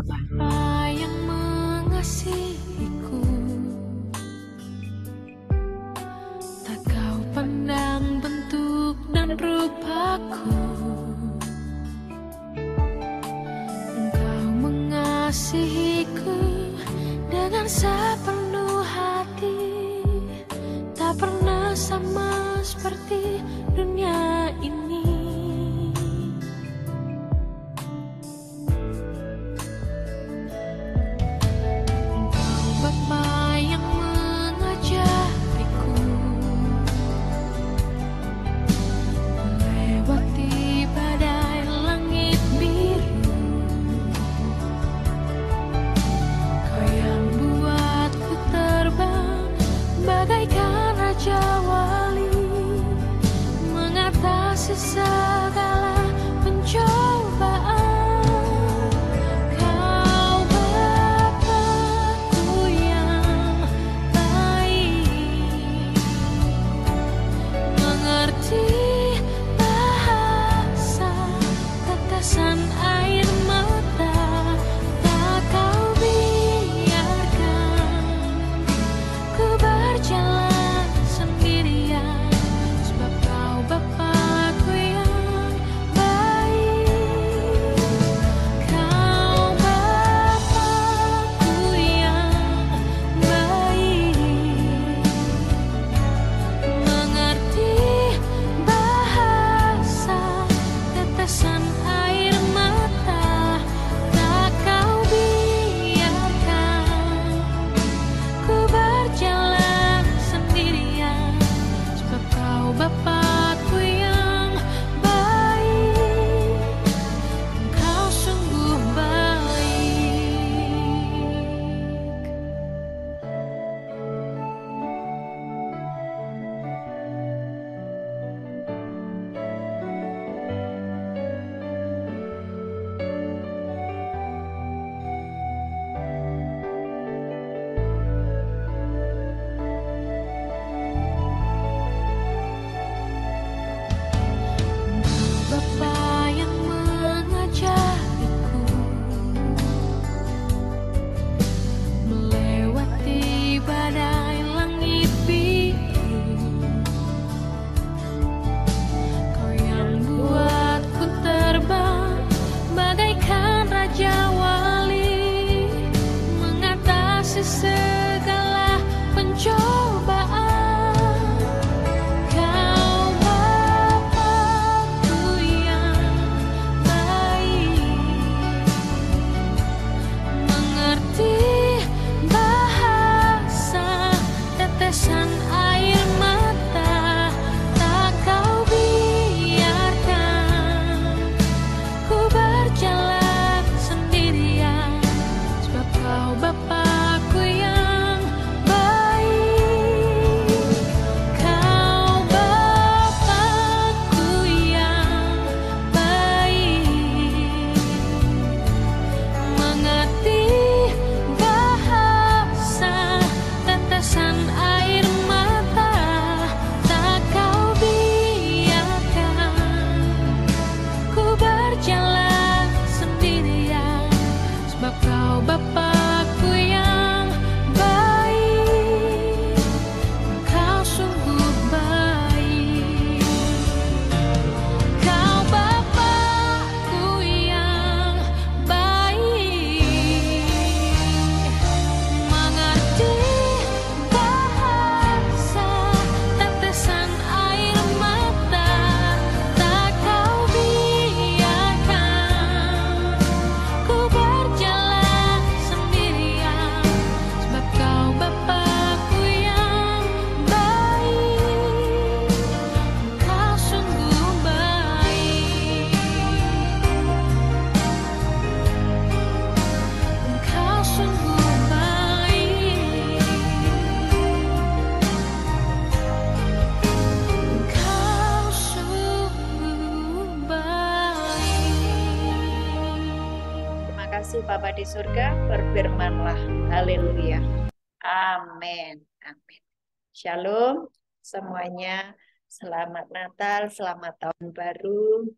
Bapa yang mengasihiku, tak kau pandang bentuk dan rupaku. Engkau mengasihiku dengan sepenuh hati, tak pernah sama seperti dunia ini. Bapa yang mengajariku melewati badai langit biru. Kau yang buatku terbang bagaikan raja wali, mengatasi segala pencobaan. Segala pencobaan, Kau Bapa-Ku yang baik, mengerti bahasa tetesan air mata, tak Kau biarkan ku berjalan sendirian, sebab Kau Bapa Bapa di surga, berfirmanlah. Haleluya. Amin. Amin. Shalom semuanya. Selamat Natal, selamat tahun baru.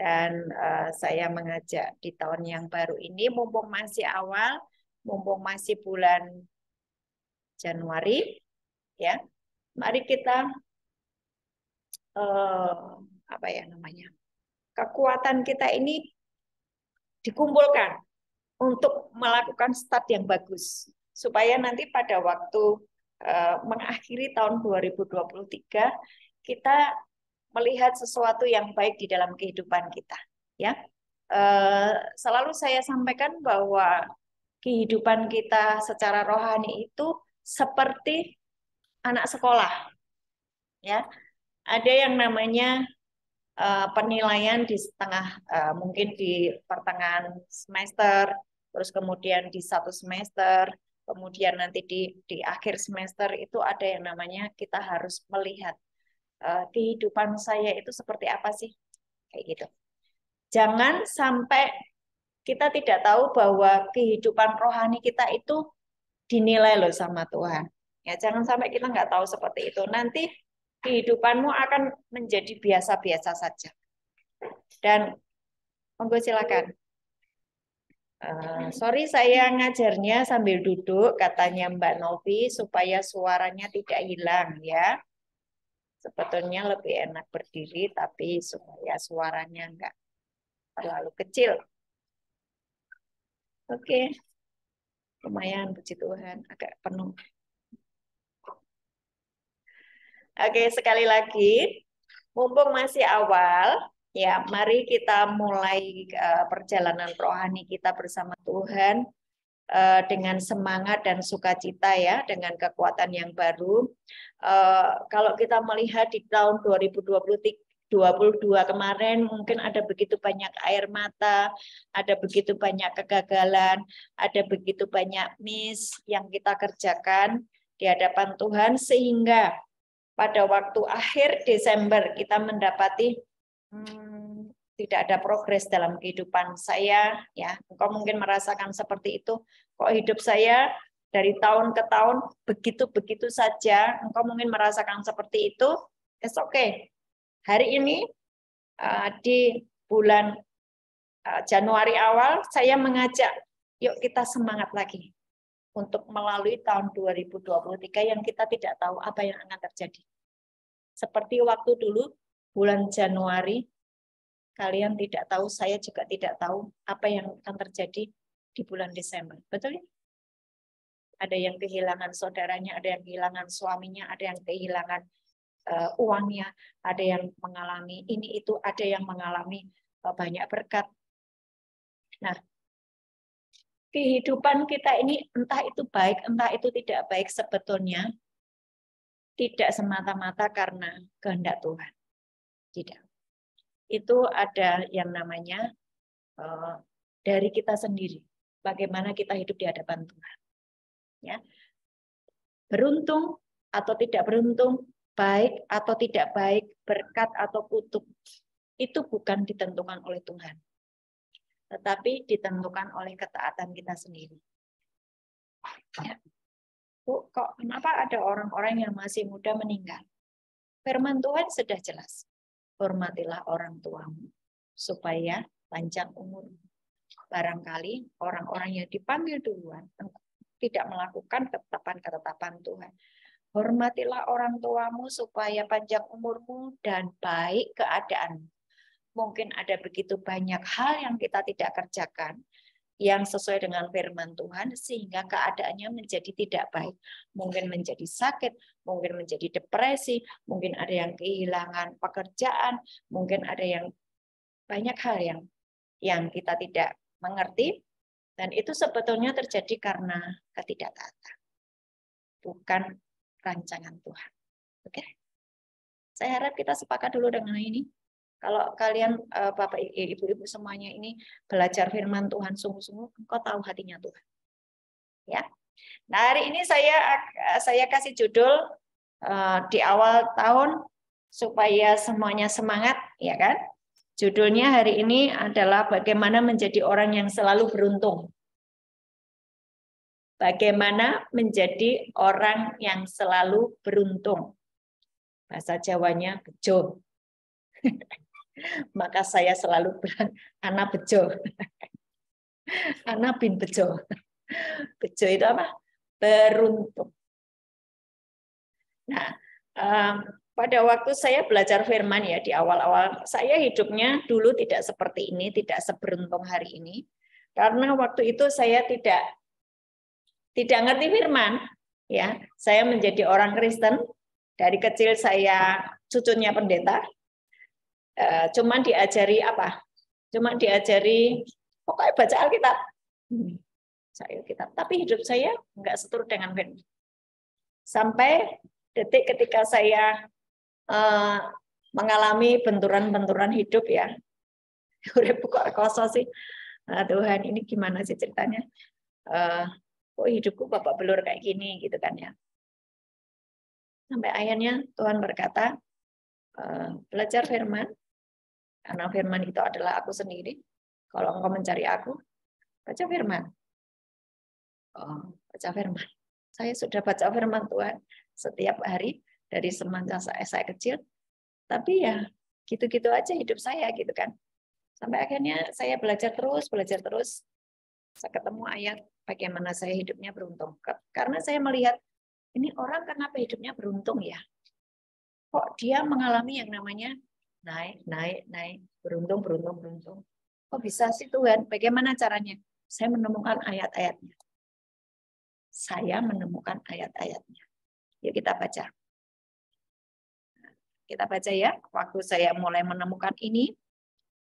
Dan saya mengajak di tahun yang baru ini, mumpung masih awal, mumpung masih bulan Januari, ya, mari kita apa ya namanya, kekuatan kita ini dikumpulkan untuk melakukan start yang bagus, supaya nanti pada waktu mengakhiri tahun 2023 kita melihat sesuatu yang baik di dalam kehidupan kita, ya. Selalu saya sampaikan bahwa kehidupan kita secara rohani itu seperti anak sekolah, ya. Ada yang namanya penilaian di setengah, mungkin di pertengahan semester, terus kemudian di satu semester, kemudian nanti di akhir semester itu ada yang namanya kita harus melihat kehidupan saya itu seperti apa sih, kayak gitu. Jangan sampai kita tidak tahu bahwa kehidupan rohani kita itu dinilai loh sama Tuhan. Ya, jangan sampai kita nggak tahu seperti itu. Nanti kehidupanmu akan menjadi biasa-biasa saja. Dan monggo silakan. Sorry saya ngajarnya sambil duduk, katanya Mbak Novi, supaya suaranya tidak hilang ya. Sebetulnya lebih enak berdiri, tapi supaya suaranya enggak terlalu kecil. Oke, lumayan, puji Tuhan, agak penuh. Oke, sekali lagi, mumpung masih awal, ya mari kita mulai perjalanan rohani kita bersama Tuhan dengan semangat dan sukacita ya, dengan kekuatan yang baru. Kalau kita melihat di tahun 2022 kemarin mungkin ada begitu banyak air mata, ada begitu banyak kegagalan, ada begitu banyak miss yang kita kerjakan di hadapan Tuhan, sehingga pada waktu akhir Desember kita mendapati tidak ada progres dalam kehidupan saya, ya. Engkau mungkin merasakan seperti itu. Kok hidup saya dari tahun ke tahun begitu-begitu saja. Engkau mungkin merasakan seperti itu. It's okay. Hari ini di bulan Januari awal saya mengajak, yuk kita semangat lagi untuk melalui tahun 2023 yang kita tidak tahu apa yang akan terjadi. Seperti waktu dulu bulan Januari, kalian tidak tahu, saya juga tidak tahu apa yang akan terjadi di bulan Desember. Betul ya? Ada yang kehilangan saudaranya, ada yang kehilangan suaminya, ada yang kehilangan uangnya, ada yang mengalami ini itu, ada yang mengalami banyak berkat. Nah, kehidupan kita ini entah itu baik, entah itu tidak baik, sebetulnya tidak semata-mata karena kehendak Tuhan. Tidak. Itu ada yang namanya dari kita sendiri. Bagaimana kita hidup di hadapan Tuhan. Ya. Beruntung atau tidak beruntung, baik atau tidak baik, berkat atau kutuk, itu bukan ditentukan oleh Tuhan, tetapi ditentukan oleh ketaatan kita sendiri. Ya. Bu, kok kenapa ada orang-orang yang masih muda meninggal? Firman Tuhan sudah jelas. Hormatilah orang tuamu supaya panjang umur. Barangkali orang-orang yang dipanggil duluan tidak melakukan ketetapan-ketetapan Tuhan. Hormatilah orang tuamu supaya panjang umurmu dan baik keadaanmu. Mungkin ada begitu banyak hal yang kita tidak kerjakan yang sesuai dengan firman Tuhan sehingga keadaannya menjadi tidak baik. Mungkin menjadi sakit, mungkin menjadi depresi, mungkin ada yang kehilangan pekerjaan, mungkin ada yang banyak hal yang kita tidak mengerti, dan itu sebetulnya terjadi karena ketidaktaatan, bukan rancangan Tuhan. Oke? Saya harap kita sepakat dulu dengan ini. Kalau kalian Bapak Ibu semuanya ini belajar firman Tuhan sungguh-sungguh, engkau tahu hatinya Tuhan. Ya. Nah, hari ini saya kasih judul di awal tahun supaya semuanya semangat, ya kan? Judulnya hari ini adalah bagaimana menjadi orang yang selalu beruntung. Bagaimana menjadi orang yang selalu beruntung. Bahasa Jawanya bejo. Maka saya selalu bilang, anak bejo. Anak bin bejo. Bejo itu apa? Beruntung. Nah, pada waktu saya belajar firman ya di awal-awal, saya hidupnya dulu tidak seperti ini, tidak seberuntung hari ini. Karena waktu itu saya tidak ngerti firman, ya. Saya menjadi orang Kristen, dari kecil saya cucunya pendeta. Cuman diajari apa? Cuma diajari pokoknya baca Alkitab. Tapi hidup saya enggak seturut dengan firman. Sampai detik ketika saya mengalami benturan-benturan hidup ya. Urip kok koso sih. Tuhan, ini gimana sih ceritanya? Kok hidupku babak belur kayak gini gitu kan ya. Sampai akhirnya Tuhan berkata, belajar firman. Karena firman itu adalah aku sendiri. Kalau engkau mencari aku, baca firman. Baca firman. Saya sudah baca firman Tuhan setiap hari dari semenjak saya kecil. Tapi ya gitu-gitu aja hidup saya gitu kan. Sampai akhirnya saya belajar terus. Saya ketemu ayat bagaimana saya hidupnya beruntung. Karena saya melihat ini orang kenapa hidupnya beruntung ya? Kok dia mengalami yang namanya naik, beruntung. Kok bisa sih Tuhan? Bagaimana caranya? Saya menemukan ayat-ayatnya. Yuk kita baca. Kita baca ya. Waktu saya mulai menemukan ini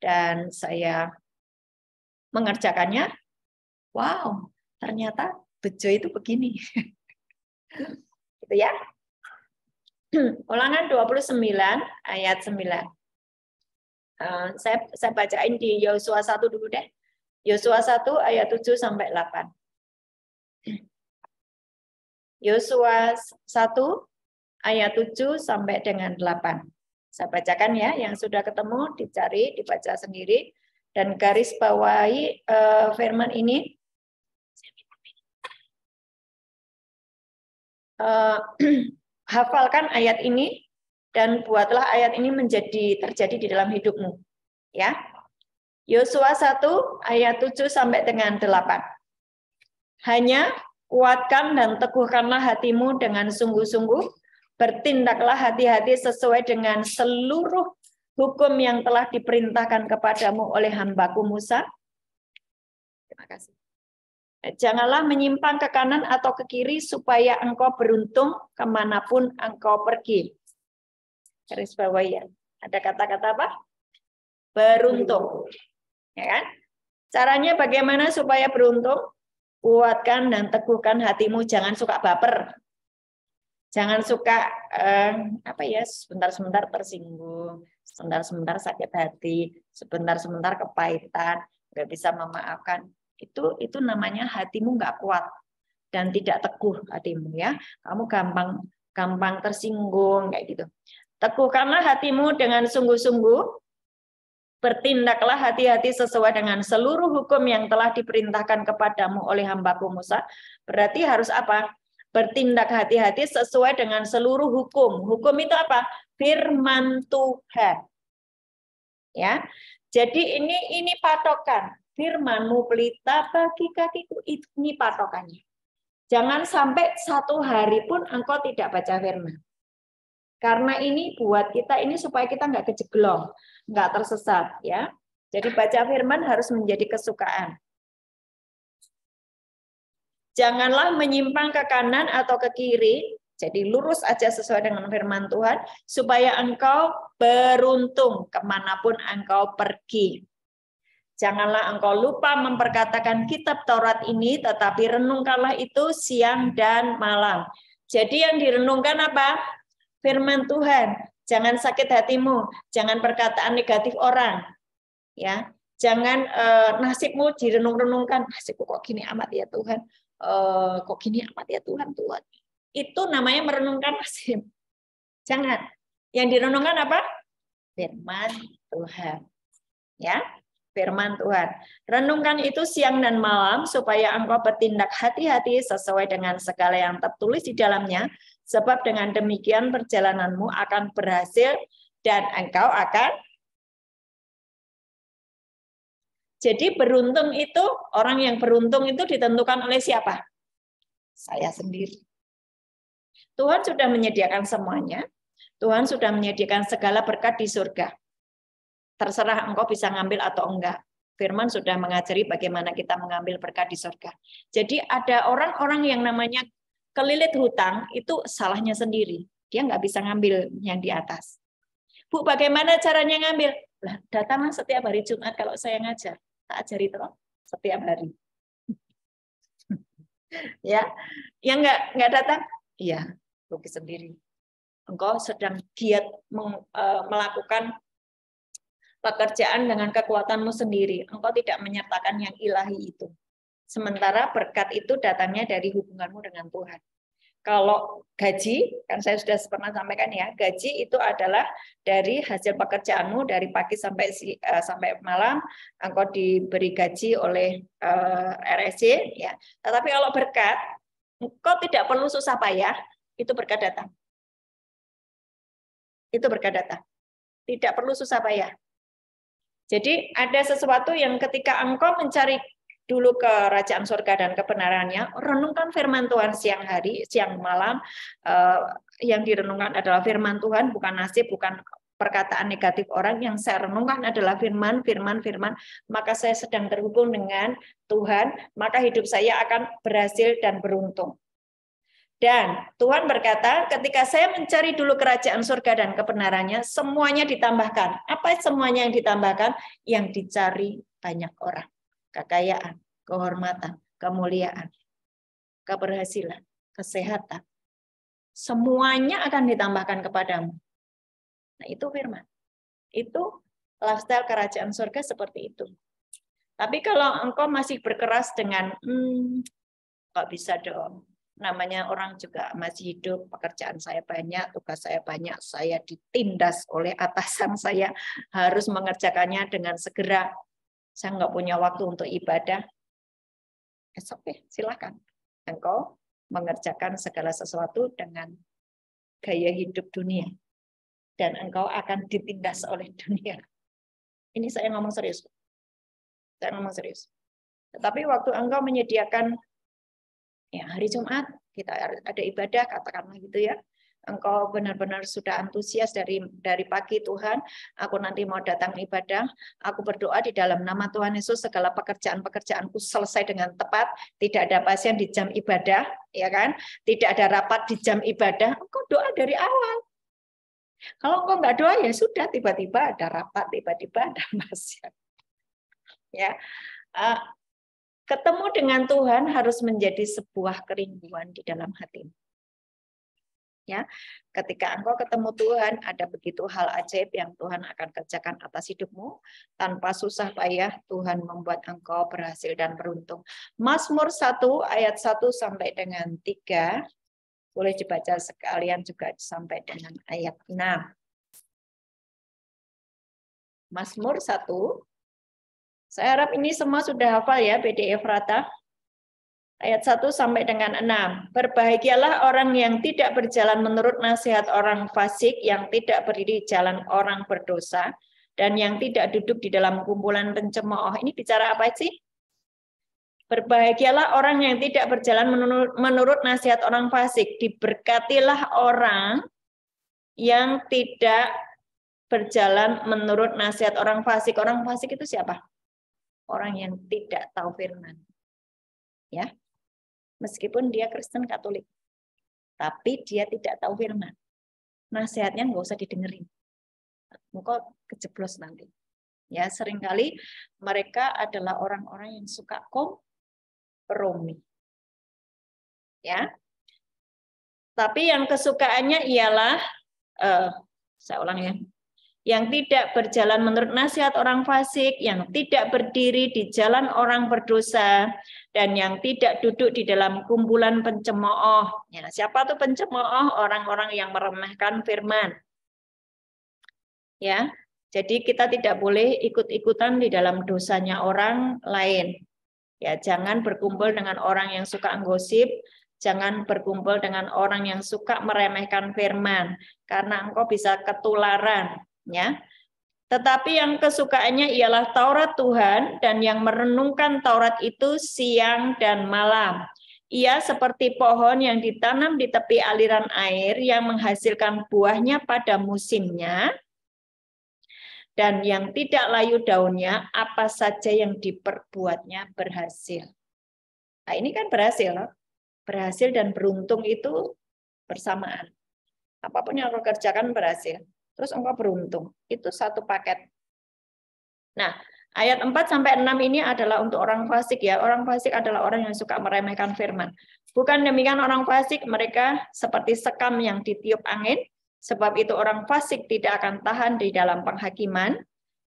dan saya mengerjakannya, wow, ternyata bejo itu begini. Gitu ya. Ulangan 29 ayat 9. Saya bacain di Yosua 1 dulu deh. Yosua 1 ayat 7 sampai 8. Yosua 1 ayat 7 sampai dengan 8. Saya bacakan ya, yang sudah ketemu dicari, dibaca sendiri dan garis bawahi firman ini. Hafalkan ayat ini dan buatlah ayat ini menjadi terjadi di dalam hidupmu. Ya. Yosua 1 ayat 7 sampai dengan 8. Hanya kuatkan dan teguhkanlah hatimu dengan sungguh-sungguh, bertindaklah hati-hati sesuai dengan seluruh hukum yang telah diperintahkan kepadamu oleh hambaku Musa. Terima kasih. Janganlah menyimpang ke kanan atau ke kiri supaya engkau beruntung kemanapun engkau pergi. Garis bawah ya. Ada kata-kata apa? Beruntung. Ya kan? Caranya bagaimana supaya beruntung? Kuatkan dan teguhkan hatimu, jangan suka baper. Jangan suka sebentar-sebentar tersinggung, sebentar-sebentar sakit hati, sebentar-sebentar kepahitan, nggak bisa memaafkan. Itu namanya hatimu nggak kuat dan tidak teguh hatimu ya. Kamu gampang tersinggung kayak gitu. Teguhkanlah hatimu dengan sungguh-sungguh. Bertindaklah hati-hati sesuai dengan seluruh hukum yang telah diperintahkan kepadamu oleh hambaku Musa. Berarti harus apa? Bertindak hati-hati sesuai dengan seluruh hukum. Hukum itu apa? Firman Tuhan. Ya. Jadi ini patokan. Firman-Mu pelita bagi kakiku, ini patokannya. Jangan sampai satu hari pun engkau tidak baca firman. Karena ini buat kita ini supaya kita nggak kejeglong, nggak tersesat ya. Jadi baca firman harus menjadi kesukaan. Janganlah menyimpang ke kanan atau ke kiri, jadi lurus aja sesuai dengan firman Tuhan, supaya engkau beruntung kemanapun engkau pergi. Janganlah engkau lupa memperkatakan kitab Taurat ini, tetapi renungkanlah itu siang dan malam. Jadi yang direnungkan apa? Firman Tuhan. Jangan sakit hatimu, jangan perkataan negatif orang. Ya, jangan nasibmu direnung-renungkan. Nasibku kok gini amat ya Tuhan. Kok gini amat ya Tuhan. Itu namanya merenungkan nasib. Jangan. Yang direnungkan apa? Firman Tuhan. Ya. Firman Tuhan. Renungkan itu siang dan malam supaya engkau bertindak hati-hati sesuai dengan segala yang tertulis di dalamnya, sebab dengan demikian perjalananmu akan berhasil dan engkau akan Jadi beruntung itu, orang yang beruntung itu ditentukan oleh siapa? Saya sendiri. Tuhan sudah menyediakan semuanya. Tuhan sudah menyediakan segala berkat di surga. Terserah engkau bisa ngambil atau enggak. Firman sudah mengajari bagaimana kita mengambil berkat di surga. Jadi ada orang-orang yang namanya kelilit hutang, itu salahnya sendiri. Dia nggak bisa ngambil yang di atas. Bu, bagaimana caranya ngambil? Lah, datanglah setiap hari Jumat kalau saya ngajar. Tak ajari terus setiap hari. Ya, yang nggak datang, iya, rugi sendiri. Engkau sedang giat melakukan pekerjaan dengan kekuatanmu sendiri. Engkau tidak menyertakan yang ilahi itu. Sementara berkat itu datangnya dari hubunganmu dengan Tuhan. Kalau gaji, kan saya sudah pernah sampaikan ya, gaji itu adalah dari hasil pekerjaanmu dari pagi sampai malam, engkau diberi gaji oleh RSC, ya. Tetapi kalau berkat, engkau tidak perlu susah payah, itu berkat datang. Itu berkat datang. Tidak perlu susah payah. Jadi ada sesuatu yang ketika engkau mencari dulu kerajaan surga dan kebenarannya, renungkan firman Tuhan siang hari, siang malam, yang direnungkan adalah firman Tuhan, bukan nasib, bukan perkataan negatif orang. Yang saya renungkan adalah firman, maka saya sedang terhubung dengan Tuhan, maka hidup saya akan berhasil dan beruntung. Dan Tuhan berkata, ketika saya mencari dulu kerajaan surga dan kebenarannya, semuanya ditambahkan. Apa semuanya yang ditambahkan? Yang dicari banyak orang. Kekayaan, kehormatan, kemuliaan, keberhasilan, kesehatan. Semuanya akan ditambahkan kepadamu. Nah, itu firman. Itu lifestyle kerajaan surga seperti itu. Tapi kalau engkau masih berkeras dengan, kok bisa dong, namanya orang juga masih hidup, pekerjaan saya banyak, tugas saya banyak, saya ditindas oleh atasan saya, harus mengerjakannya dengan segera. Saya nggak punya waktu untuk ibadah. Oke, silakan. Engkau mengerjakan segala sesuatu dengan gaya hidup dunia. Dan engkau akan ditindas oleh dunia. Ini saya ngomong serius. Saya ngomong serius. Tetapi waktu engkau menyediakan ya, hari Jumat kita ada ibadah, katakanlah gitu ya. Engkau benar-benar sudah antusias dari pagi, Tuhan, aku nanti mau datang ibadah, aku berdoa di dalam nama Tuhan Yesus, segala pekerjaan-pekerjaanku selesai dengan tepat, tidak ada pasien di jam ibadah, ya kan? Tidak ada rapat di jam ibadah, engkau doa dari awal. Kalau engkau nggak doa ya sudah, tiba-tiba ada rapat, tiba-tiba ada pasien. Ya. Ketemu dengan Tuhan harus menjadi sebuah kerinduan di dalam hatimu. Ya, ketika engkau ketemu Tuhan, ada begitu hal ajaib yang Tuhan akan kerjakan atas hidupmu. Tanpa susah payah, Tuhan membuat engkau berhasil dan beruntung. Mazmur 1 ayat 1 sampai dengan 3. Boleh dibaca sekalian juga sampai dengan ayat 6. Mazmur 1. Saya harap ini semua sudah hafal ya, PDF Rata. Ayat 1 sampai dengan 6. Berbahagialah orang yang tidak berjalan menurut nasihat orang fasik, yang tidak berdiri jalan orang berdosa, dan yang tidak duduk di dalam kumpulan pencemooh. Ini bicara apa sih? Berbahagialah orang yang tidak berjalan menurut nasihat orang fasik. Diberkatilah orang yang tidak berjalan menurut nasihat orang fasik. Orang fasik itu siapa? Orang yang tidak tahu firman. Ya. Meskipun dia Kristen Katolik, tapi dia tidak tahu firman. Nasihatnya nggak usah didengerin. Engkau kejeblos nanti. Ya, seringkali mereka adalah orang-orang yang suka kompromi. Ya. Tapi yang kesukaannya ialah saya ulang ya. Yang tidak berjalan menurut nasihat orang fasik, yang tidak berdiri di jalan orang berdosa, dan yang tidak duduk di dalam kumpulan pencemooh. Ya, siapa tuh pencemooh? Orang-orang yang meremehkan firman. Ya, jadi kita tidak boleh ikut-ikutan di dalam dosanya orang lain. Ya, jangan berkumpul dengan orang yang suka gosip, jangan berkumpul dengan orang yang suka meremehkan firman, karena engkau bisa ketularan. Ya, Tetapi yang kesukaannya ialah Taurat Tuhan, dan yang merenungkan Taurat itu siang dan malam. Ia seperti pohon yang ditanam di tepi aliran air yang menghasilkan buahnya pada musimnya, dan yang tidak layu daunnya, apa saja yang diperbuatnya berhasil. Nah, ini kan berhasil. Berhasil dan beruntung itu bersamaan. Apapun yang engkau kerjakan berhasil. Terus engkau beruntung. Itu satu paket. Nah, ayat 4-6 ini adalah untuk orang fasik ya. Orang fasik adalah orang yang suka meremehkan firman. Bukan demikian orang fasik, mereka seperti sekam yang ditiup angin. Sebab itu orang fasik tidak akan tahan di dalam penghakiman.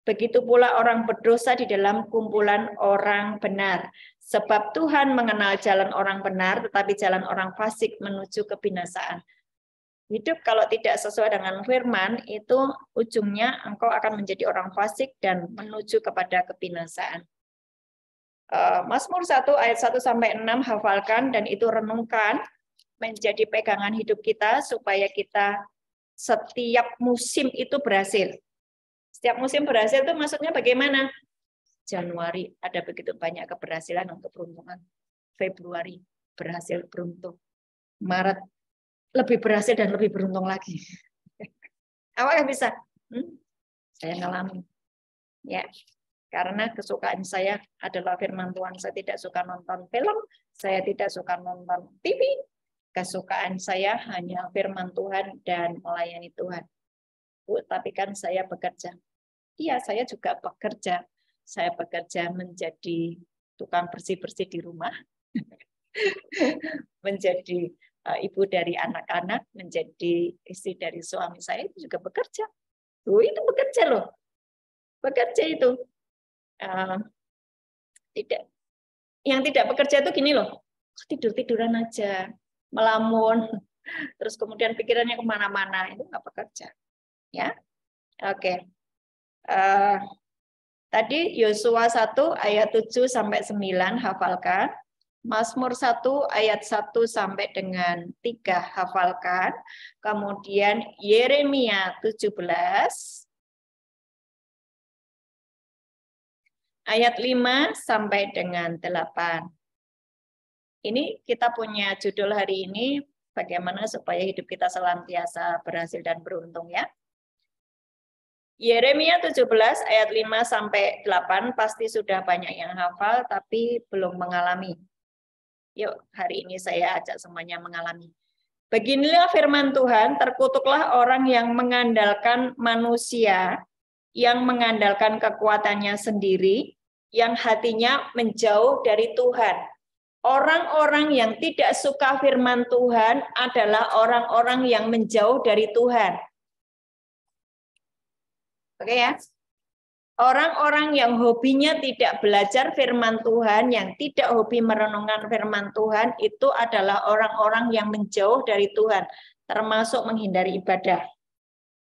Begitu pula orang berdosa di dalam kumpulan orang benar. Sebab Tuhan mengenal jalan orang benar, tetapi jalan orang fasik menuju kebinasaan. Hidup kalau tidak sesuai dengan firman, itu ujungnya engkau akan menjadi orang fasik dan menuju kepada kebinasaan. Mazmur 1 ayat 1-6 hafalkan dan itu renungkan, menjadi pegangan hidup kita supaya kita setiap musim itu berhasil. Setiap musim berhasil itu maksudnya bagaimana? Januari ada begitu banyak keberhasilan untuk peruntungan. Februari berhasil beruntung. Maret lebih berhasil dan lebih beruntung lagi. Apakah bisa? Saya ngalamin. Ya, karena kesukaan saya adalah firman Tuhan. Saya tidak suka nonton film, saya tidak suka nonton TV. Kesukaan saya hanya firman Tuhan dan melayani Tuhan. Bu, tapi kan saya bekerja. Iya, saya juga bekerja. Saya bekerja menjadi tukang bersih-bersih di rumah. Menjadi ibu dari anak-anak, menjadi istri dari suami saya, itu juga bekerja. Itu bekerja loh. Bekerja itu. Tidak. Yang tidak bekerja itu gini loh. Tidur-tiduran aja. Melamun. Terus kemudian pikirannya kemana-mana. Itu nggak bekerja. Ya, oke. Tadi Yosua 1 ayat 7-9 hafalkan. Mazmur 1 ayat 1 sampai dengan 3 hafalkan. Kemudian Yeremia 17 ayat 5 sampai dengan 8. Ini kita punya judul hari ini, bagaimana supaya hidup kita senantiasa berhasil dan beruntung ya. Yeremia 17 ayat 5 sampai 8 pasti sudah banyak yang hafal tapi belum mengalami. Yuk, hari ini saya ajak semuanya mengalami. Beginilah firman Tuhan, terkutuklah orang yang mengandalkan manusia, yang mengandalkan kekuatannya sendiri, yang hatinya menjauh dari Tuhan. Orang-orang yang tidak suka firman Tuhan adalah orang-orang yang menjauh dari Tuhan. Oke ya. Orang-orang yang hobinya tidak belajar firman Tuhan, yang tidak hobi merenungkan firman Tuhan, itu adalah orang-orang yang menjauh dari Tuhan, termasuk menghindari ibadah.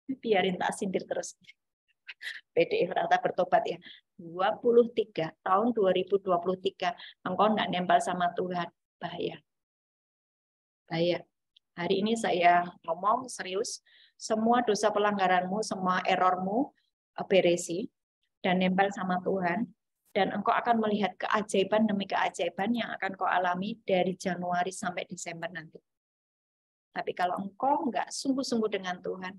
Biarin tak sindir terus. PDI Rata bertobat ya. 23 tahun 2023 engkau enggak nempel sama Tuhan, bahaya. Bahaya. Hari ini saya ngomong serius, semua dosa pelanggaranmu, semua errormu beresi dan nempel sama Tuhan, dan engkau akan melihat keajaiban demi keajaiban yang akan kau alami dari Januari sampai Desember nanti. Tapi kalau engkau enggak sungguh-sungguh dengan Tuhan,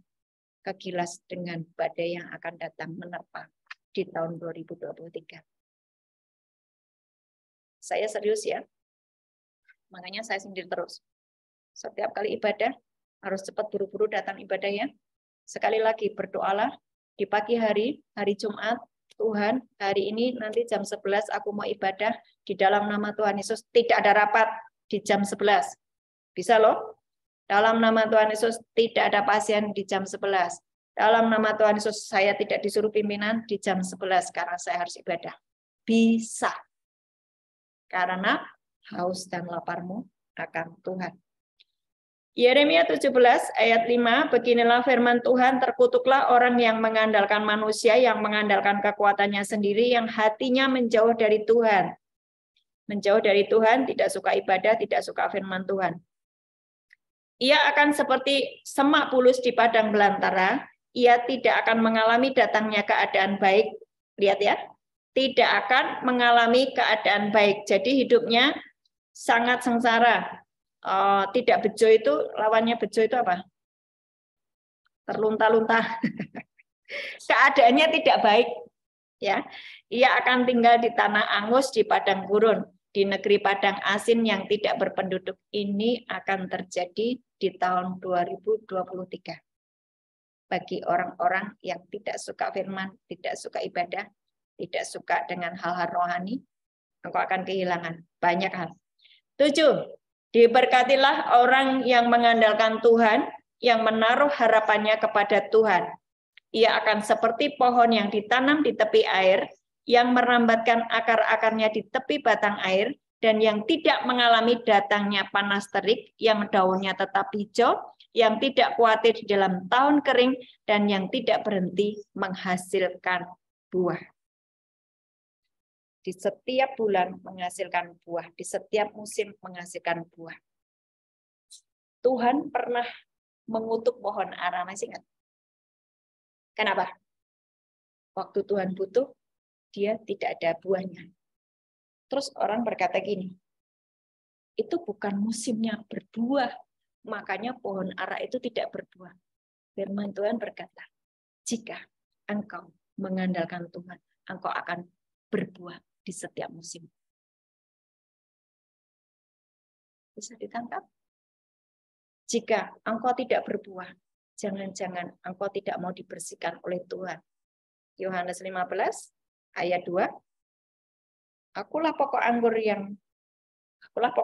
kegilas dengan badai yang akan datang menerpa di tahun 2023. Saya serius ya, makanya saya sindir terus. Setiap kali ibadah harus cepat buru-buru datang ibadah ya. Sekali lagi berdoalah di pagi hari, hari Jumat, Tuhan hari ini nanti jam 11 aku mau ibadah di dalam nama Tuhan Yesus, tidak ada rapat di jam 11. Bisa loh. Dalam nama Tuhan Yesus tidak ada pasien di jam 11. Dalam nama Tuhan Yesus saya tidak disuruh pimpinan di jam 11 karena saya harus ibadah. Bisa. Karena haus dan laparmu akan Tuhan. Yeremia 17 ayat 5, beginilah firman Tuhan, terkutuklah orang yang mengandalkan manusia, yang mengandalkan kekuatannya sendiri, yang hatinya menjauh dari Tuhan. Menjauh dari Tuhan, tidak suka ibadah, tidak suka firman Tuhan. Ia akan seperti semak bulus di padang belantara, ia tidak akan mengalami datangnya keadaan baik. Lihat ya, tidak akan mengalami keadaan baik. Jadi hidupnya sangat sengsara. Tidak bejo itu, lawannya bejo itu apa? Terlunta-lunta. Keadaannya tidak baik. Ya, ia akan tinggal di tanah angus, di padang gurun, di negeri padang asin yang tidak berpenduduk. Ini akan terjadi di tahun 2023. Bagi orang-orang yang tidak suka firman, tidak suka ibadah, tidak suka dengan hal-hal rohani, engkau akan kehilangan banyak hal. 7. Diberkatilah orang yang mengandalkan Tuhan, yang menaruh harapannya kepada Tuhan. Ia akan seperti pohon yang ditanam di tepi air, yang merambatkan akar-akarnya di tepi batang air, dan yang tidak mengalami datangnya panas terik, yang daunnya tetap hijau, yang tidak khawatir di dalam tahun kering, dan yang tidak berhenti menghasilkan buah. Di setiap bulan menghasilkan buah, di setiap musim menghasilkan buah. Tuhan pernah mengutuk pohon ara, masih ingat? Kenapa? Waktu Tuhan butuh, dia tidak ada buahnya. Terus orang berkata gini, itu bukan musimnya berbuah, makanya pohon ara itu tidak berbuah. Firman Tuhan berkata, jika engkau mengandalkan Tuhan, engkau akan berbuah di setiap musim. Bisa ditangkap? Jika engkau tidak berbuah, jangan-jangan engkau tidak mau dibersihkan oleh Tuhan. Yohanes 15 ayat 2. Akulah pokok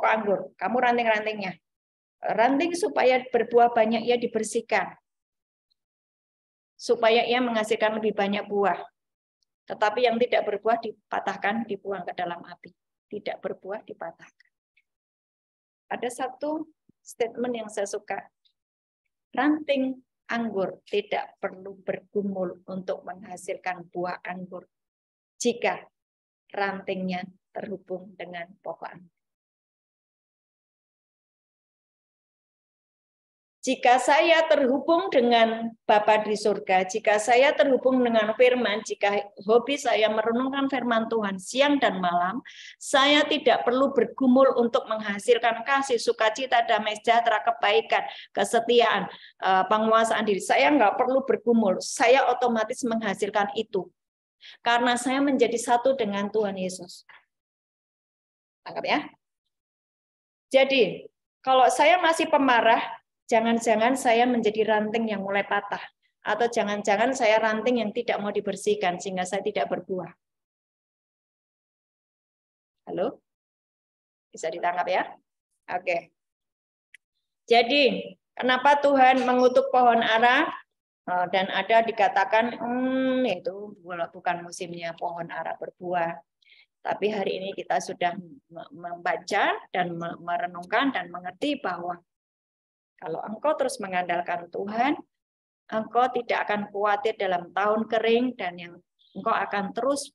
anggur, kamu ranting-rantingnya. Ranting supaya berbuah banyak ia dibersihkan. Supaya ia menghasilkan lebih banyak buah. Tetapi yang tidak berbuah dipatahkan, dibuang ke dalam api. Tidak berbuah dipatahkan. Ada satu statement yang saya suka. Ranting anggur tidak perlu bergumul untuk menghasilkan buah anggur jika rantingnya terhubung dengan pokok anggur. Jika saya terhubung dengan Bapa di surga, jika saya terhubung dengan firman, jika hobi saya merenungkan firman Tuhan siang dan malam, saya tidak perlu bergumul untuk menghasilkan kasih, sukacita, damai sejahtera, kebaikan, kesetiaan, penguasaan diri. Saya nggak perlu bergumul, saya otomatis menghasilkan itu. Karena saya menjadi satu dengan Tuhan Yesus. Tangkap ya? Jadi, kalau saya masih pemarah, jangan-jangan saya menjadi ranting yang mulai patah. Atau jangan-jangan saya ranting yang tidak mau dibersihkan sehingga saya tidak berbuah. Halo? Bisa ditangkap ya? Oke. Jadi, kenapa Tuhan mengutuk pohon ara? Dan ada dikatakan, itu bukan musimnya pohon ara berbuah. Tapi hari ini kita sudah membaca dan merenungkan dan mengerti bahwa kalau engkau terus mengandalkan Tuhan, engkau tidak akan khawatir dalam tahun kering dan yang engkau akan terus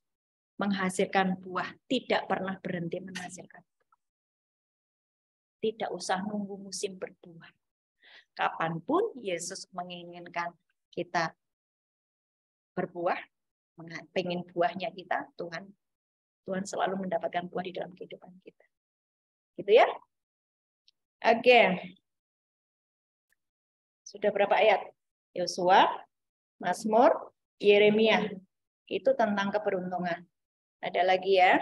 menghasilkan buah, tidak pernah berhenti menghasilkan. Tidak usah nunggu musim berbuah. Kapanpun Yesus menginginkan kita berbuah, pengen buahnya kita, Tuhan selalu mendapatkan buah di dalam kehidupan kita. Gitu ya? Oke. Sudah berapa ayat? Yosua, Mazmur, Yeremia. Itu tentang keberuntungan. Ada lagi ya.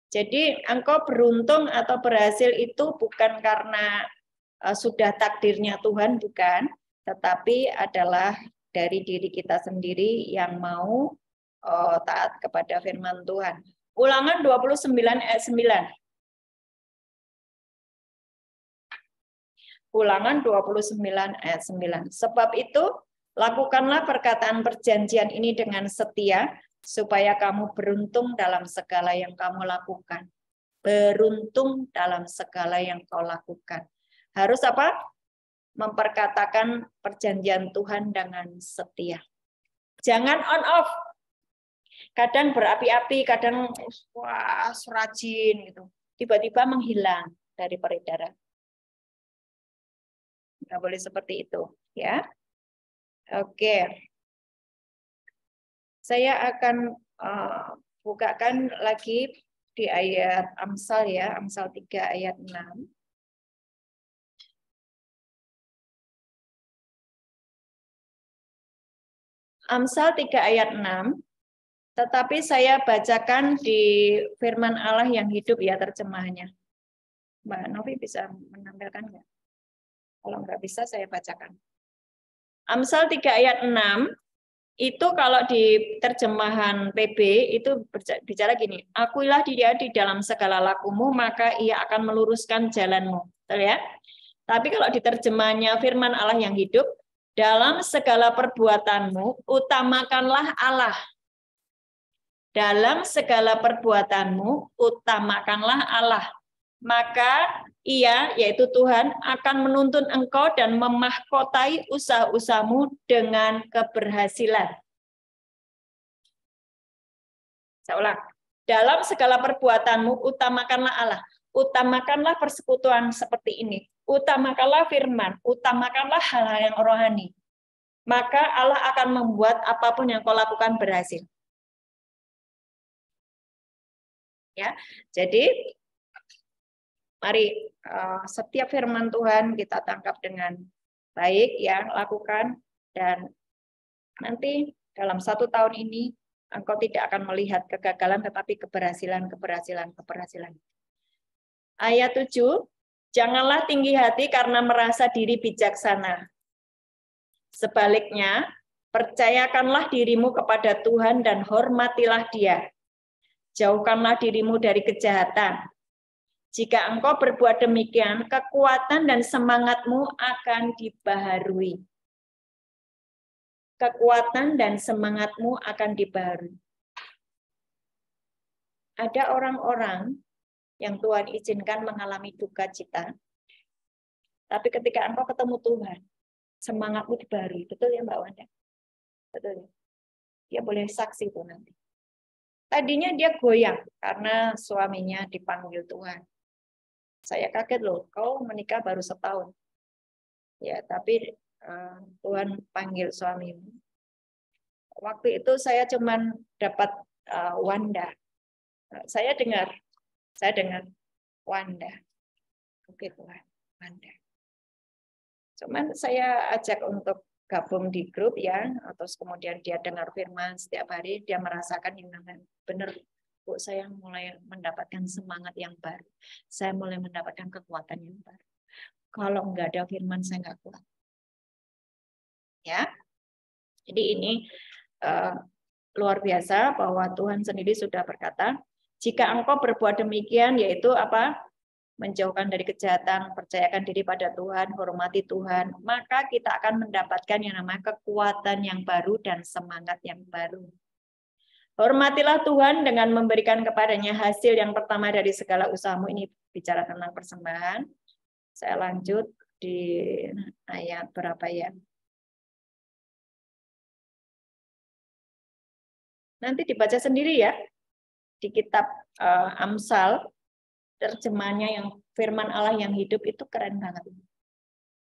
Jadi engkau beruntung atau berhasil itu bukan karena sudah takdirnya Tuhan, bukan. Tetapi adalah dari diri kita sendiri yang mau taat kepada firman Tuhan. Ulangan 29 ayat 9. Ulangan 29 ayat 9. Sebab itu, lakukanlah perkataan perjanjian ini dengan setia, supaya kamu beruntung dalam segala yang kamu lakukan. Beruntung dalam segala yang kau lakukan. Harus apa? Memperkatakan perjanjian Tuhan dengan setia. Jangan on off. Kadang berapi-api, kadang wah rajin gitu. Tiba-tiba menghilang dari peredaran. Nggak boleh seperti itu, ya. Oke. Saya akan bukakan lagi di ayat Amsal ya, Amsal 3 ayat 6. Amsal 3 ayat 6. Tetapi saya bacakan di firman Allah yang hidup ya terjemahannya. Mbak Novi bisa menampilkan nggak? Kalau nggak bisa saya bacakan. Amsal 3 ayat 6 itu kalau di terjemahan PB itu bicara gini, akuilah dia di dalam segala lakumu maka ia akan meluruskan jalanmu. Betul ya? Tapi kalau di terjemahannya firman Allah yang hidup, dalam segala perbuatanmu utamakanlah Allah. Dalam segala perbuatanmu utamakanlah Allah. Maka ia, yaitu Tuhan, akan menuntun engkau dan memahkotai usaha-usahamu dengan keberhasilan. Saya ulang. Dalam segala perbuatanmu utamakanlah Allah. Utamakanlah persekutuan seperti ini. Utamakanlah firman. Utamakanlah hal-hal yang rohani. Maka Allah akan membuat apapun yang kau lakukan berhasil. Ya, jadi mari setiap firman Tuhan kita tangkap dengan baik, ya, lakukan, dan nanti dalam 1 tahun ini engkau tidak akan melihat kegagalan, tetapi keberhasilan. Ayat 7, janganlah tinggi hati karena merasa diri bijaksana. Sebaliknya, percayakanlah dirimu kepada Tuhan dan hormatilah Dia. Jauhkanlah dirimu dari kejahatan. Jika engkau berbuat demikian, kekuatan dan semangatmu akan dibaharui. Kekuatan dan semangatmu akan dibaharui. Ada orang-orang yang Tuhan izinkan mengalami duka cita, tapi ketika engkau ketemu Tuhan, semangatmu dibaharui. Betul ya Mbak Wanda? Betul. Dia boleh saksi itu nanti. Tadinya dia goyang karena suaminya dipanggil Tuhan. Saya kaget loh, kau menikah baru setahun. Ya, tapi Tuhan panggil suamimu. Waktu itu saya cuman dapat Wanda. Saya dengar Wanda. Oke Tuhan, Wanda. Cuman saya ajak untuk gabung di grup ya, terus kemudian dia dengar firman setiap hari, dia merasakan yang namanya benar, Bu, saya mulai mendapatkan semangat yang baru, saya mulai mendapatkan kekuatan yang baru. Kalau nggak ada firman saya nggak kuat. Ya, jadi ini luar biasa bahwa Tuhan sendiri sudah berkata, jika engkau berbuat demikian, yaitu apa? Menjauhkan dari kejahatan, percayakan diri pada Tuhan, hormati Tuhan, maka kita akan mendapatkan yang namanya kekuatan yang baru dan semangat yang baru. Hormatilah Tuhan dengan memberikan kepadanya hasil yang pertama dari segala usahamu. Ini bicara tentang persembahan. Saya lanjut di ayat berapa ya? Nanti dibaca sendiri ya. Di kitab Amsal, terjemahannya yang firman Allah yang hidup itu keren banget.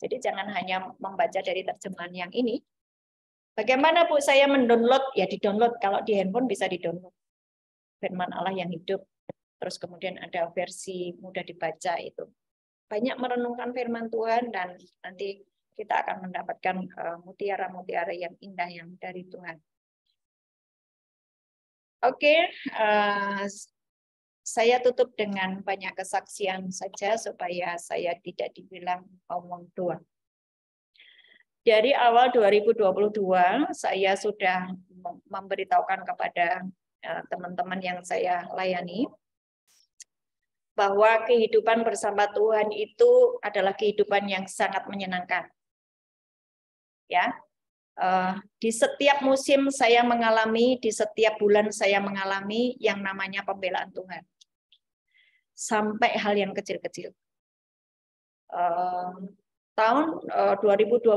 Jadi jangan hanya membaca dari terjemahan yang ini. Bagaimana Bu saya mendownload? Ya di-download, kalau di handphone bisa di-download. Firman Allah yang hidup. Terus kemudian ada versi mudah dibaca itu. Banyak merenungkan firman Tuhan dan nanti kita akan mendapatkan mutiara-mutiara yang indah yang dari Tuhan. Oke, saya tutup dengan banyak kesaksian saja supaya saya tidak dibilang omong doang. Dari awal 2022 saya sudah memberitahukan kepada teman-teman yang saya layani bahwa kehidupan bersama Tuhan itu adalah kehidupan yang sangat menyenangkan. Ya. Di setiap musim saya mengalami, di setiap bulan saya mengalami yang namanya pembelaan Tuhan. Sampai hal yang kecil-kecil. Tahun 2022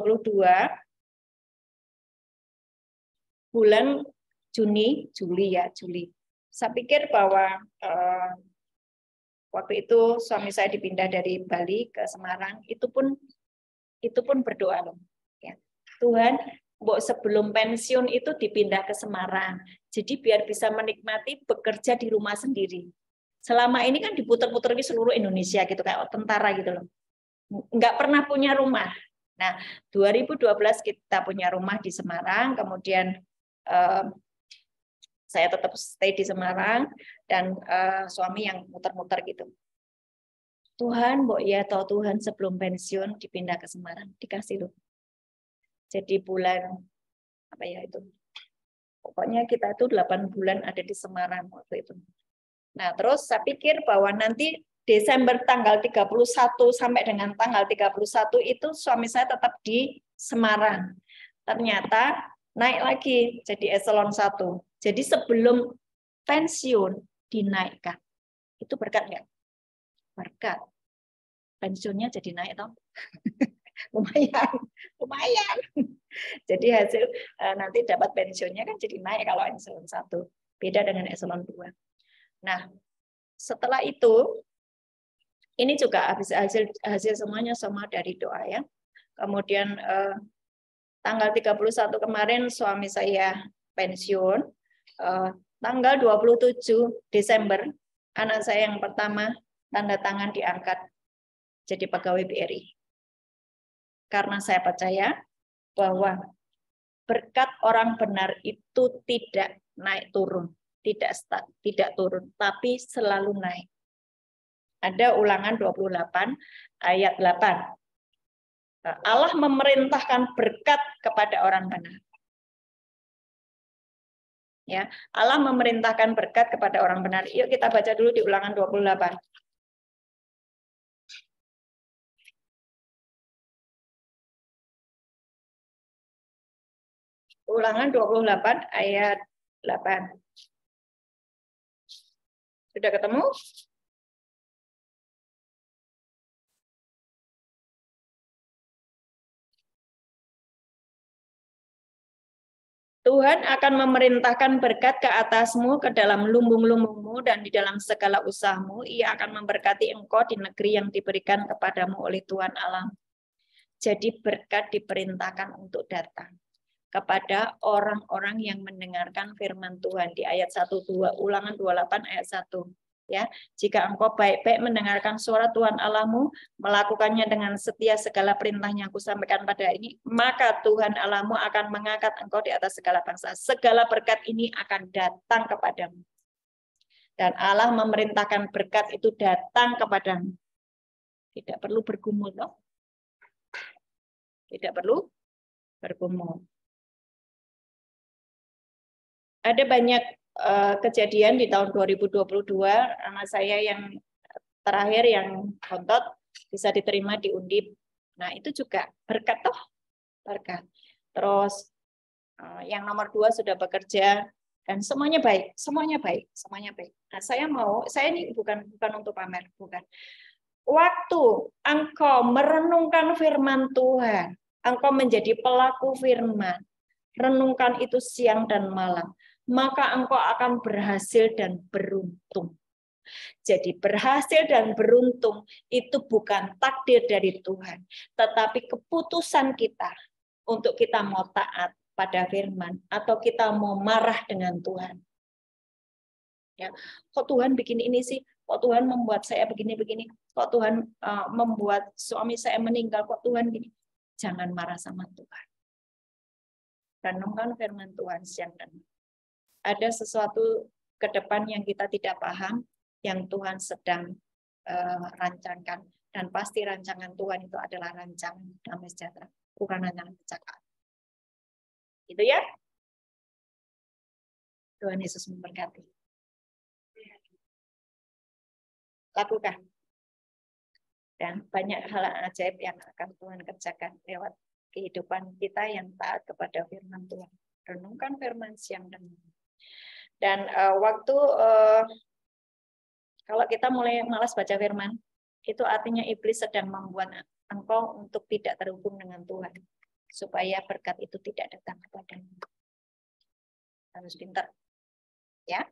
bulan Juli. Saya pikir bahwa waktu itu suami saya dipindah dari Bali ke Semarang, itu pun berdoa loh. Ya. Tuhan, Mbok sebelum pensiun itu dipindah ke Semarang. Jadi biar bisa menikmati bekerja di rumah sendiri. Selama ini kan diputer-puter di seluruh Indonesia gitu kayak tentara gitu loh. Nggak pernah punya rumah. Nah, 2012 kita punya rumah di Semarang, kemudian saya tetap stay di Semarang dan suami yang muter-muter gitu. Tuhan, Mbok ya tahu Tuhan sebelum pensiun dipindah ke Semarang, dikasih loh. Jadi bulan apa ya itu? Pokoknya kita itu 8 bulan ada di Semarang waktu itu. Nah, terus saya pikir bahwa nanti Desember tanggal 31 sampai dengan tanggal 31 itu suami saya tetap di Semarang. Ternyata naik lagi jadi eselon 1. Jadi sebelum pensiun dinaikkan. Itu berkat nggak? Berkat. Pensiunnya jadi naik toh. lumayan. Jadi hasil nanti dapat pensiunnya kan jadi naik kalau eselon 1. Beda dengan eselon 2. Nah, setelah itu ini juga hasil semuanya semua dari doa ya. Kemudian tanggal 31 kemarin suami saya pensiun. Tanggal 27 Desember anak saya yang pertama tanda tangan diangkat jadi pegawai BRI. Karena saya percaya bahwa berkat orang benar itu tidak naik turun, tidak turun, tapi selalu naik. Ada Ulangan 28 ayat 8. Allah memerintahkan berkat kepada orang benar. Ya, Allah memerintahkan berkat kepada orang benar. Yuk kita baca dulu di Ulangan 28. Ulangan 28 ayat 8. Sudah ketemu? Tuhan akan memerintahkan berkat ke atasmu, ke dalam lumbung-lumbungmu, dan di dalam segala usahamu. Ia akan memberkati engkau di negeri yang diberikan kepadamu oleh Tuhan Allah. Jadi berkat diperintahkan untuk datang kepada orang-orang yang mendengarkan firman Tuhan. Di ayat 1-2, Ulangan 28 ayat 1. Ya, jika engkau baik-baik mendengarkan suara Tuhan Allahmu, melakukannya dengan setia segala perintahnya aku sampaikan pada ini, maka Tuhan Allahmu akan mengangkat engkau di atas segala bangsa. Segala berkat ini akan datang kepadamu. Dan Allah memerintahkan berkat itu datang kepadamu. Tidak perlu bergumul, loh. Tidak perlu bergumul. Ada banyak kejadian di tahun 2022, anak saya yang terakhir yang kontot bisa diterima di Undip. Nah, itu juga berkat toh, berkat. Terus yang nomor 2 sudah bekerja dan semuanya baik, semuanya baik, semuanya baik. Nah, saya ini bukan untuk pamer, bukan. Waktu engkau merenungkan firman Tuhan, engkau menjadi pelaku firman, renungkan itu siang dan malam, maka engkau akan berhasil dan beruntung. Jadi berhasil dan beruntung itu bukan takdir dari Tuhan, tetapi keputusan kita untuk kita mau taat pada firman atau kita mau marah dengan Tuhan. Ya, kok Tuhan bikin ini sih? Kok Tuhan membuat saya begini-begini? Kok Tuhan membuat suami saya meninggal? Kok Tuhan gini? Jangan marah sama Tuhan. Renungkan firman Tuhan siang dan malam. Ada sesuatu ke depan yang kita tidak paham, yang Tuhan sedang rancangkan. Dan pasti rancangan Tuhan itu adalah rancangan damai sejahtera, bukan rancangan kecelakaan. Itu ya. Tuhan Yesus memberkati. Lakukan. Dan banyak hal ajaib yang akan Tuhan kerjakan lewat kehidupan kita yang taat kepada firman Tuhan. Renungkan firman siang dan malam. Dan kalau kita mulai malas baca firman, itu artinya iblis sedang membuat engkau untuk tidak terhubung dengan Tuhan, supaya berkat itu tidak datang kepadamu. Harus pintar, ya.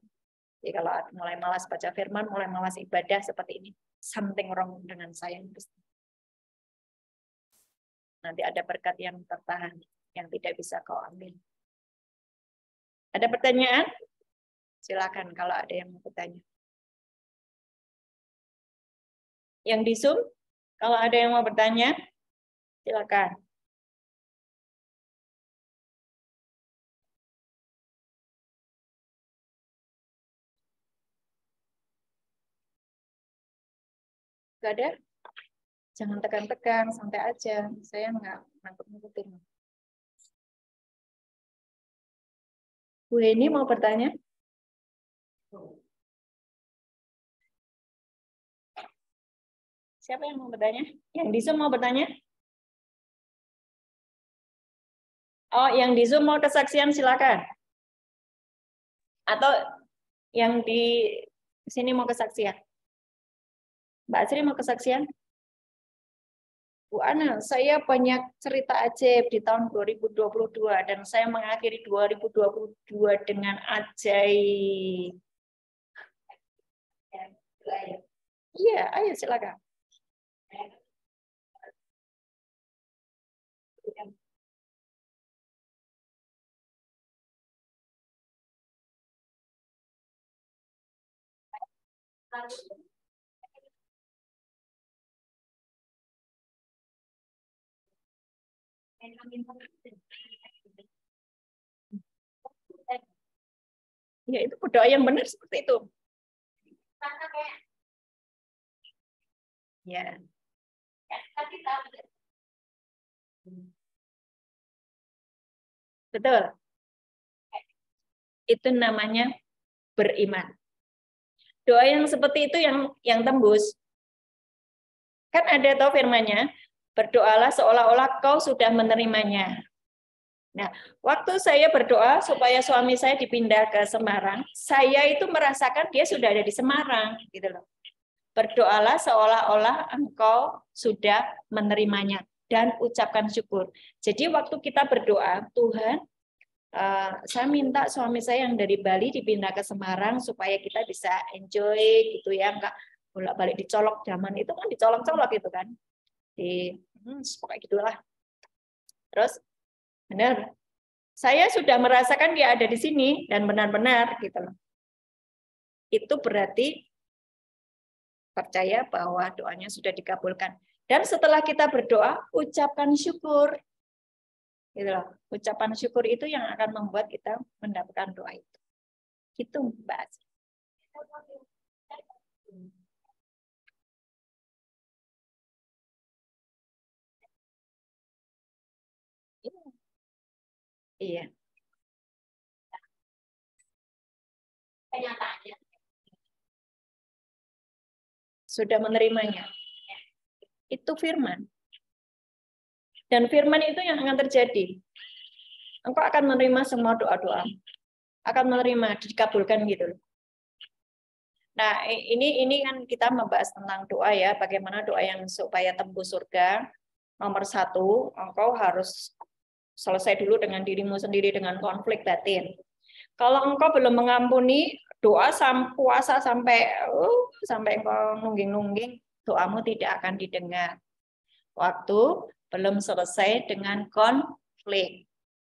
Jadi kalau mulai malas baca firman, mulai malas ibadah seperti ini, something wrong dengan saya. Nanti ada berkat yang tertahan. yang tidak bisa kau ambil. Ada pertanyaan? Silakan kalau ada yang mau bertanya. Yang di Zoom, kalau ada yang mau bertanya, silakan. Gak ada? Jangan tekan-tekan, santai aja. Saya nggak nangkep-nangkepin. Bu Heni mau bertanya? Siapa yang mau bertanya? Yang di Zoom mau bertanya? Oh, yang di Zoom mau kesaksian silakan. Atau yang di sini mau kesaksian? Mbak Sri mau kesaksian? Bu Ana, saya banyak cerita ajaib di tahun 2022 dan saya mengakhiri 2022 dengan ajaib. Iya, ayo silakan. Ya, itu berdoa yang benar seperti itu. Ya. Betul. Itu namanya beriman. Doa yang seperti itu yang tembus. Kan ada toh firman-Nya, berdoalah seolah-olah kau sudah menerimanya. Nah, waktu saya berdoa supaya suami saya dipindah ke Semarang, saya itu merasakan dia sudah ada di Semarang, gitu loh. Berdoalah seolah-olah engkau sudah menerimanya dan ucapkan syukur. Jadi waktu kita berdoa, Tuhan, saya minta suami saya yang dari Bali dipindah ke Semarang supaya kita bisa enjoy gitu ya, enggak bolak-balik dicolok. Zaman itu kan dicolok-colok gitu kan. Pokoknya gitulah. Terus benar, saya sudah merasakan dia ada di sini dan benar-benar gitu loh. Itu berarti percaya bahwa doanya sudah dikabulkan. Dan setelah kita berdoa, ucapkan syukur. Gitu loh. Ucapan syukur itu yang akan membuat kita mendapatkan doa itu. Gitu, Mbak. Iya. Sudah menerimanya. Itu firman. Dan firman itu yang akan terjadi. Engkau akan menerima semua doa-doa. Akan menerima, dikabulkan gitu. Nah, ini kan kita membahas tentang doa ya, bagaimana doa yang supaya tembus surga. Nomor 1, engkau harus selesai dulu dengan dirimu sendiri dengan konflik batin. Kalau engkau belum mengampuni, doa puasa sampai engkau nungging-nungging, doamu tidak akan didengar. Waktu belum selesai dengan konflik.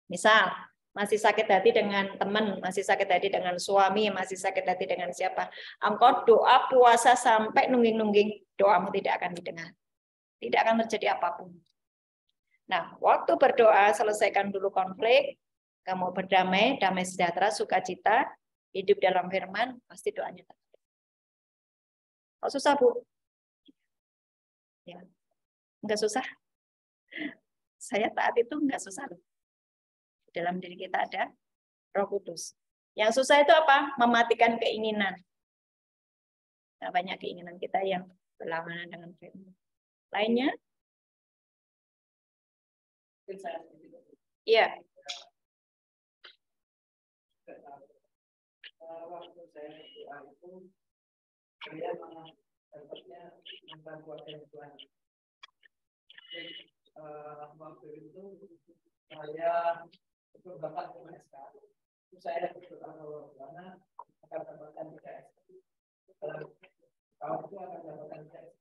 Misal, masih sakit hati dengan teman, masih sakit hati dengan suami, masih sakit hati dengan siapa. Engkau doa puasa sampai nungging-nungging, doamu tidak akan didengar. Tidak akan terjadi apapun. Nah, waktu berdoa, selesaikan dulu konflik, kamu berdamai, damai sejahtera, sukacita, hidup dalam firman, pasti doanya terjadi. Kok susah, Bu? Ya. Enggak susah. Saya taat itu enggak susah. Dalam diri kita ada Roh Kudus. Yang susah itu apa? Mematikan keinginan. Nah, banyak keinginan kita yang berlawanan dengan firman. Lainnya? Iya. Waktu saya doa itu, saya dapatnya bantuan Tuhan. Waktu itu saya itu bapak MSK. Saya berdoa kalau mana akan dapatkan PKS. Kalau tahun itu akan dapatkan PKS.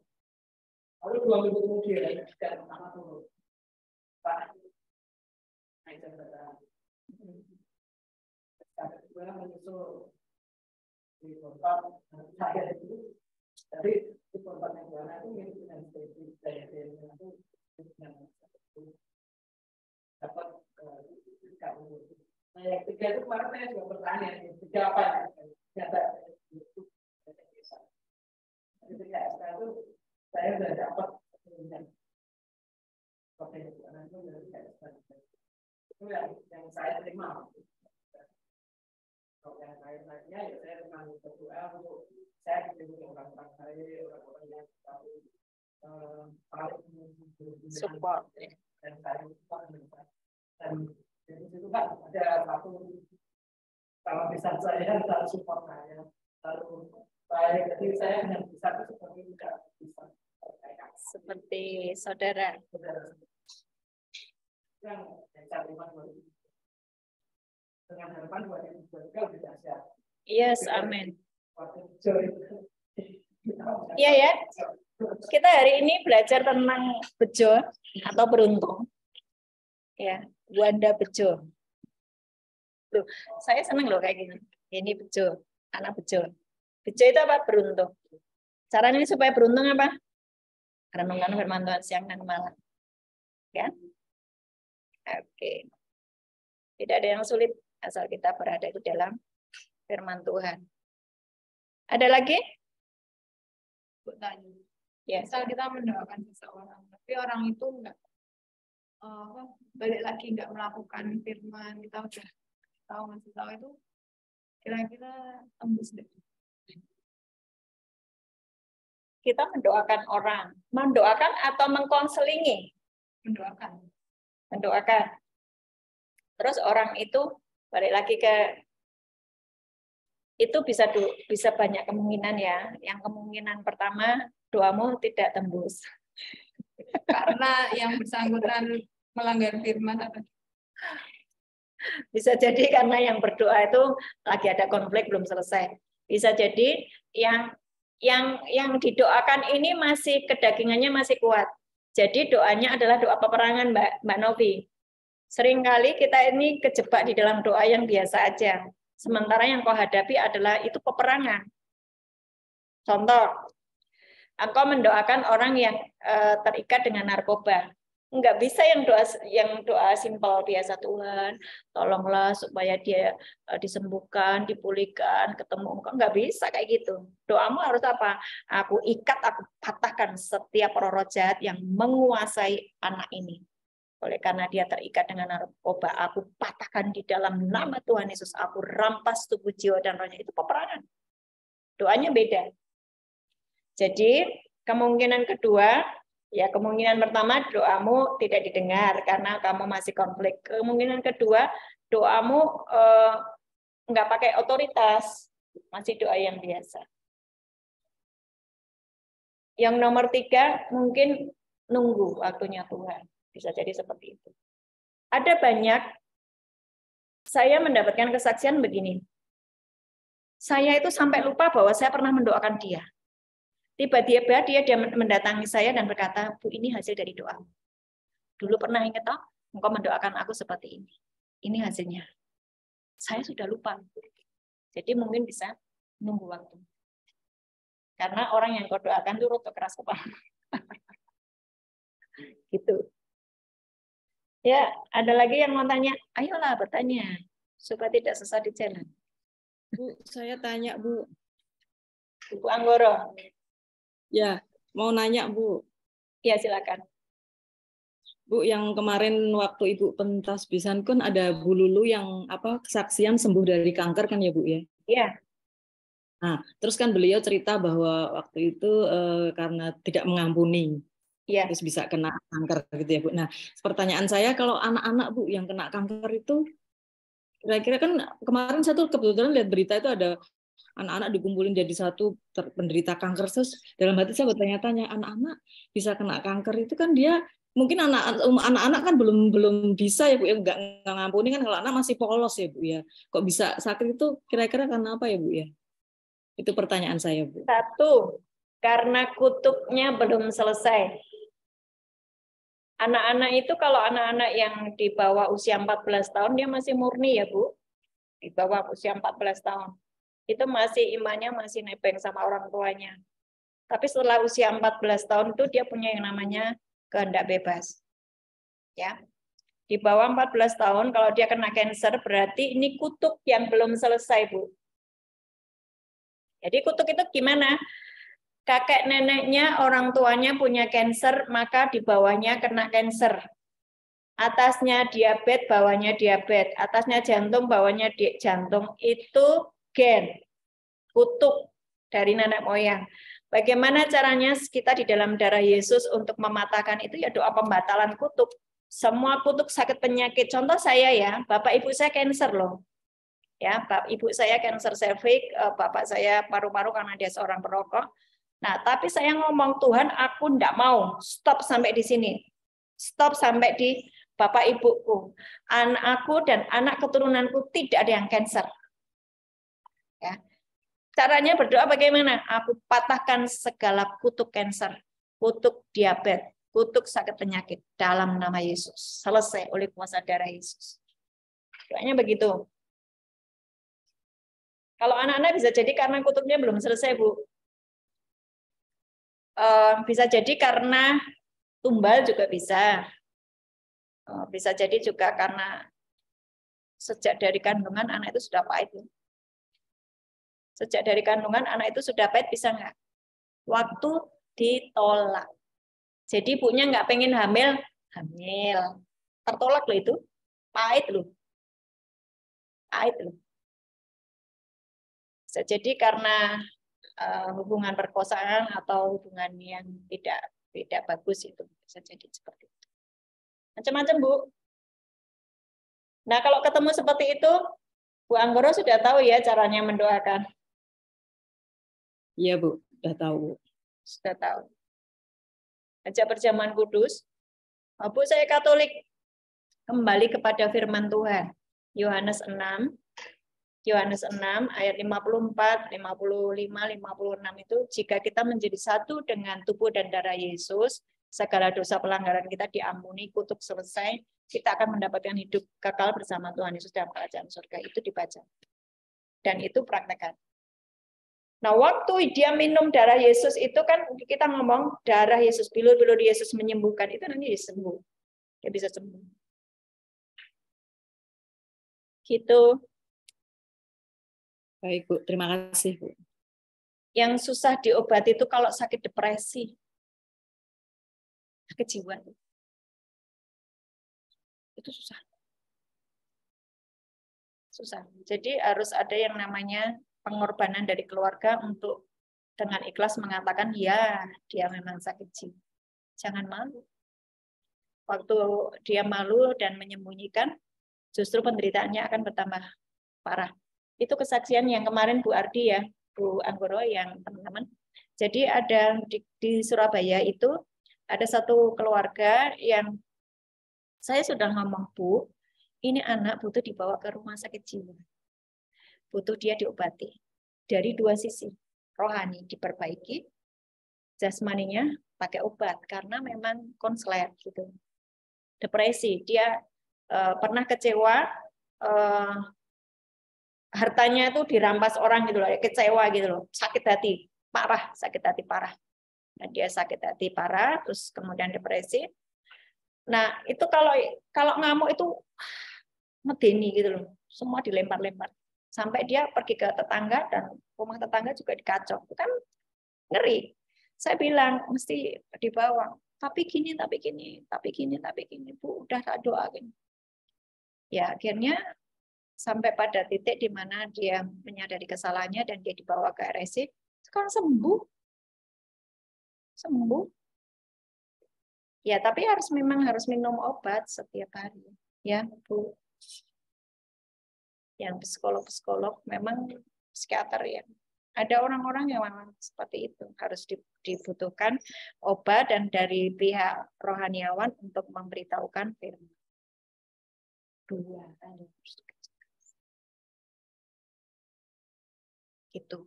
Lalu 2 minggu kemudian dan pertama turun. Pak, jabatan. Kedua menyusul di korban saya itu, dari di korban yang mana itu mirip dengan seperti daya itu dapat kamu. Nah yang ketiga itu kemarin saya juga bertanya, ketiga apa ya? Ternyata itu ketika itu saya sudah dapat itu yang saya terima. Kalau yang lain-lainnya ya saya memang berdoa untuk saya diberi orang-orang saya, orang-orang yang tahu paling Support. dan saya dan di situ kan ada satu kalau bisa saya harus support saya lalu baik jadi saya hanya bisa seperti tidak bisa Seperti saudara. yang saya terima dengan harapan 2023 bisa siap. Yes, amin. Iya ya. Kita hari ini belajar tentang bejo atau beruntung. Ya, Wanda bejo. Loh, saya senang loh kayak gini. Ini bejo, anak bejo. Bejo itu apa? Beruntung. Caranya supaya beruntung apa? Renungkan firman Tuhan siang dan malam. Ya. Oke. Tidak ada yang sulit asal kita berada di dalam firman Tuhan. Ada lagi? Bertanya. Ya. Misal kita mendoakan seseorang, tapi orang itu enggak balik lagi enggak melakukan firman, kita udah masih tahu itu kira-kira tembus deh. Kita mendoakan orang, mendoakan atau mengkonselingi? Mendoakan. Mendoakan. Terus orang itu balik lagi ke itu bisa banyak kemungkinan ya. Yang kemungkinan pertama doamu tidak tembus. Karena yang bersangkutan melanggar firman apa? Bisa jadi karena yang berdoa itu lagi ada konflik belum selesai. Bisa jadi yang didoakan ini masih kedagingannya masih kuat. Jadi doanya adalah doa peperangan, Mbak Novi. Seringkali kita ini kejebak di dalam doa yang biasa aja. Sementara yang kau hadapi adalah itu peperangan. Contoh, engkau mendoakan orang yang terikat dengan narkoba. Enggak bisa yang doa simpel biasa, Tuhan, tolonglah supaya dia disembuhkan, dipulihkan, ketemu engkau. Enggak bisa kayak gitu. Doamu harus apa? Aku ikat, aku patahkan setiap roh jahat yang menguasai anak ini. Oleh karena dia terikat dengan narkoba, aku patahkan di dalam nama Tuhan Yesus. Aku rampas tubuh, jiwa, dan rohnya. Itu peperangan. Doanya beda. Jadi kemungkinan kedua, ya kemungkinan pertama doamu tidak didengar karena kamu masih konflik. Kemungkinan kedua, doamu nggak pakai otoritas, masih doa yang biasa. Yang nomor 3, mungkin nunggu waktunya Tuhan. Bisa jadi seperti itu. Ada banyak, saya mendapatkan kesaksian begini. Saya itu sampai lupa bahwa saya pernah mendoakan dia. Tiba-tiba dia mendatangi saya dan berkata, Bu, ini hasil dari doa. Dulu pernah ingat, engkau mendoakan aku seperti ini. Ini hasilnya. Saya sudah lupa. Jadi mungkin bisa nunggu waktu. Karena orang yang kau doakan itu rotok keras kepala. Gitu. Ya, ada lagi yang mau tanya? Ayolah bertanya, supaya tidak sesat di jalan. Bu, saya tanya, Bu. Ibu Anggoro. Ya, mau nanya, Bu. Ya, silakan. Bu, yang kemarin waktu Ibu pentas pisan kan ada Bu Lulu yang kesaksian sembuh dari kanker kan ya, Bu ya? Iya. Nah, terus kan beliau cerita bahwa waktu itu karena tidak mengampuni. Iya. Terus bisa kena kanker gitu ya, Bu. Nah, pertanyaan saya kalau anak-anak, Bu, yang kena kanker itu kira-kira kan kemarin saya tuh kebetulan lihat berita itu ada anak-anak dikumpulin jadi satu penderita kanker. Terus dalam hati saya bertanya-tanya, anak-anak bisa kena kanker itu kan dia mungkin anak-anak kan belum bisa ya, Bu, ya nggak ngampuni kan kalau anak masih polos ya, Bu ya. Kok bisa sakit itu kira-kira karena apa ya, Bu ya? Itu pertanyaan saya, Bu. 1, karena kutubnya belum selesai. Anak-anak itu kalau anak-anak yang di bawah usia 14 tahun dia masih murni ya Bu. Di bawah usia 14 tahun. Itu masih imannya masih nebeng sama orang tuanya. Tapi setelah usia 14 tahun itu dia punya yang namanya kehendak bebas. Ya. Di bawah 14 tahun kalau dia kena cancer berarti ini kutuk yang belum selesai, Bu. Jadi kutuk itu gimana? Kakek neneknya, orang tuanya punya cancer, maka di bawahnya kena cancer. Atasnya diabetes, bawahnya diabetes. Atasnya jantung, bawahnya jantung. Itu gen, kutuk dari nenek moyang. Bagaimana caranya kita di dalam darah Yesus untuk mematahkan itu? Ya doa pembatalan kutuk. Semua kutuk sakit penyakit. Contoh saya ya, bapak ibu saya cancer loh. Ya, ibu saya cancer cervix, bapak saya paru-paru karena dia seorang perokok. Nah, tapi saya ngomong, Tuhan, aku enggak mau stop sampai di sini. Stop sampai di bapak ibuku. Anakku dan anak keturunanku tidak ada yang cancer. Ya. Caranya berdoa bagaimana? Aku patahkan segala kutuk cancer, kutuk diabetes, kutuk sakit penyakit dalam nama Yesus. Selesai oleh kuasa darah Yesus. Doanya begitu. Kalau anak-anak bisa jadi karena kutuknya belum selesai, Bu. Bisa jadi karena tumbal juga bisa. Bisa jadi juga karena sejak dari kandungan anak itu sudah pahit. Sejak dari kandungan anak itu sudah pahit, bisa nggak? Waktu ditolak. Jadi ibunya nggak pengen hamil, hamil. Tertolak loh itu. Pahit loh. Pahit loh. Bisa jadi karena hubungan perkosaan atau hubungan yang tidak bagus itu. Bisa jadi seperti itu. Macam-macam, Bu. Nah, kalau ketemu seperti itu, Bu Anggoro sudah tahu ya caranya mendoakan. Iya, Bu. Sudah tahu. Sudah tahu. Ajak perjamuan kudus. Bu, saya Katolik. Kembali kepada firman Tuhan. Yohanes 6 ayat 54, 55, 56 itu jika kita menjadi satu dengan tubuh dan darah Yesus, segala dosa pelanggaran kita diampuni, kutuk selesai, kita akan mendapatkan hidup kekal bersama Tuhan Yesus dalam kerajaan surga. Itu dibaca. Dan itu praktekkan. Nah, waktu dia minum darah Yesus itu kan kita ngomong darah Yesus, bilur-bilur Yesus menyembuhkan, itu nanti disembuh. Dia bisa sembuh. Gitu. Baik, Bu. Terima kasih, Bu. Yang susah diobati itu kalau sakit depresi. Sakit jiwa. Itu susah. Susah. Jadi harus ada yang namanya pengorbanan dari keluarga untuk dengan ikhlas mengatakan, ya, dia memang sakit jiwa. Jangan malu. Waktu dia malu dan menyembunyikan, justru penderitaannya akan bertambah parah. Itu kesaksian yang kemarin Bu Ardi ya, Bu Anggoro yang teman-teman. Jadi ada di Surabaya itu ada satu keluarga yang saya sudah ngomong, Bu, ini anak butuh dibawa ke rumah sakit jiwa. Butuh dia diobati. Dari dua sisi. Rohani diperbaiki, jasmaninya pakai obat karena memang konslet gitu. Depresi, dia pernah kecewa, hartanya itu dirampas orang gitu loh, kecewa gitu loh, sakit hati parah, sakit hati parah. Nah, dia sakit hati parah, terus kemudian depresi. Nah, itu kalau ngamuk itu medeni gitu loh, semua dilempar-lempar. Sampai dia pergi ke tetangga dan rumah tetangga juga dikacau. Itu kan ngeri. Saya bilang mesti dibawa. Tapi gini, Bu, udah tak doain. Ya, akhirnya sampai pada titik di mana dia menyadari kesalahannya dan dia dibawa ke RSC, sekarang sembuh. Sembuh. Ya, tapi memang harus minum obat setiap hari. Ya, Bu. Yang psikolog-psikolog memang psikiater ya. Ada orang-orang yang memang seperti itu, harus dibutuhkan obat dan dari pihak rohaniawan untuk memberitahukan firman. Dua kali. Gitu.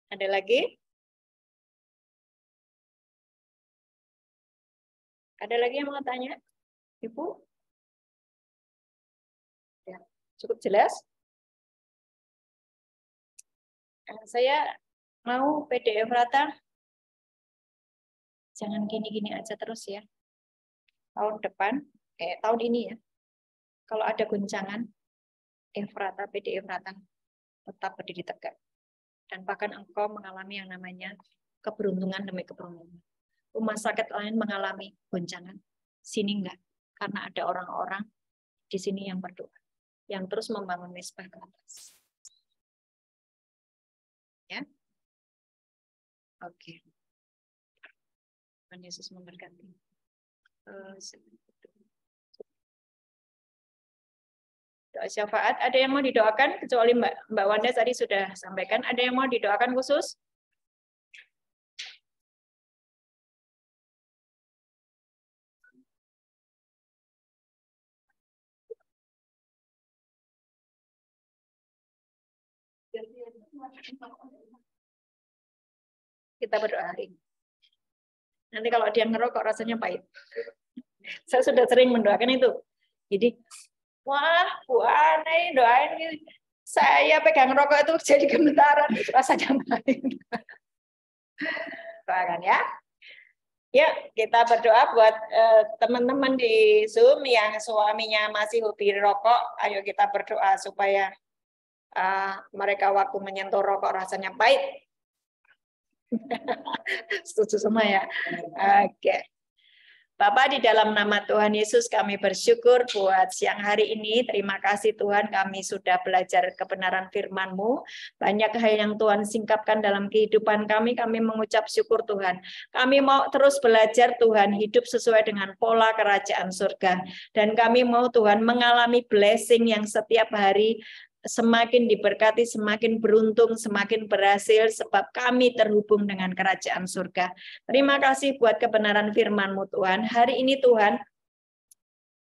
Ada lagi? Ada lagi yang mau tanya? Ibu? Ya, cukup jelas? Saya mau PD Efrata. Jangan gini-gini aja terus ya. Tahun depan, tahun ini ya. Kalau ada guncangan, Efrata, PD Efrata tetap berdiri tegak. Dan bahkan engkau mengalami yang namanya keberuntungan demi keberuntungan. Rumah sakit lain mengalami goncangan, sini enggak. Karena ada orang-orang di sini yang berdoa, yang terus membangun misbah ke atas. Ya, oke. Tuhan Yesus memberkati. Doa syafaat, ada yang mau didoakan? Kecuali Mbak Wanda tadi sudah sampaikan. Ada yang mau didoakan khusus? Kita berdoa hari ini. Nanti kalau dia ngerokok rasanya pahit. Saya sudah sering mendoakan itu. Jadi, wah, Bu Ane doain gitu. Saya pegang rokok itu jadi gemetaran, rasanya pahit. Doakan ya. Ya, kita berdoa buat teman-teman di Zoom yang suaminya masih hobi rokok. Ayo kita berdoa supaya mereka waktu menyentuh rokok rasanya pahit. Setuju semua ya. Oke. Bapak, di dalam nama Tuhan Yesus kami bersyukur buat siang hari ini. Terima kasih Tuhan, kami sudah belajar kebenaran firman-Mu. Banyak hal yang Tuhan singkapkan dalam kehidupan kami mengucap syukur Tuhan. Kami mau terus belajar Tuhan, hidup sesuai dengan pola kerajaan surga. Dan kami mau Tuhan mengalami blessing yang setiap hari semakin diberkati, semakin beruntung, semakin berhasil, sebab kami terhubung dengan kerajaan surga. Terima kasih buat kebenaran firman-Mu Tuhan. Hari ini Tuhan,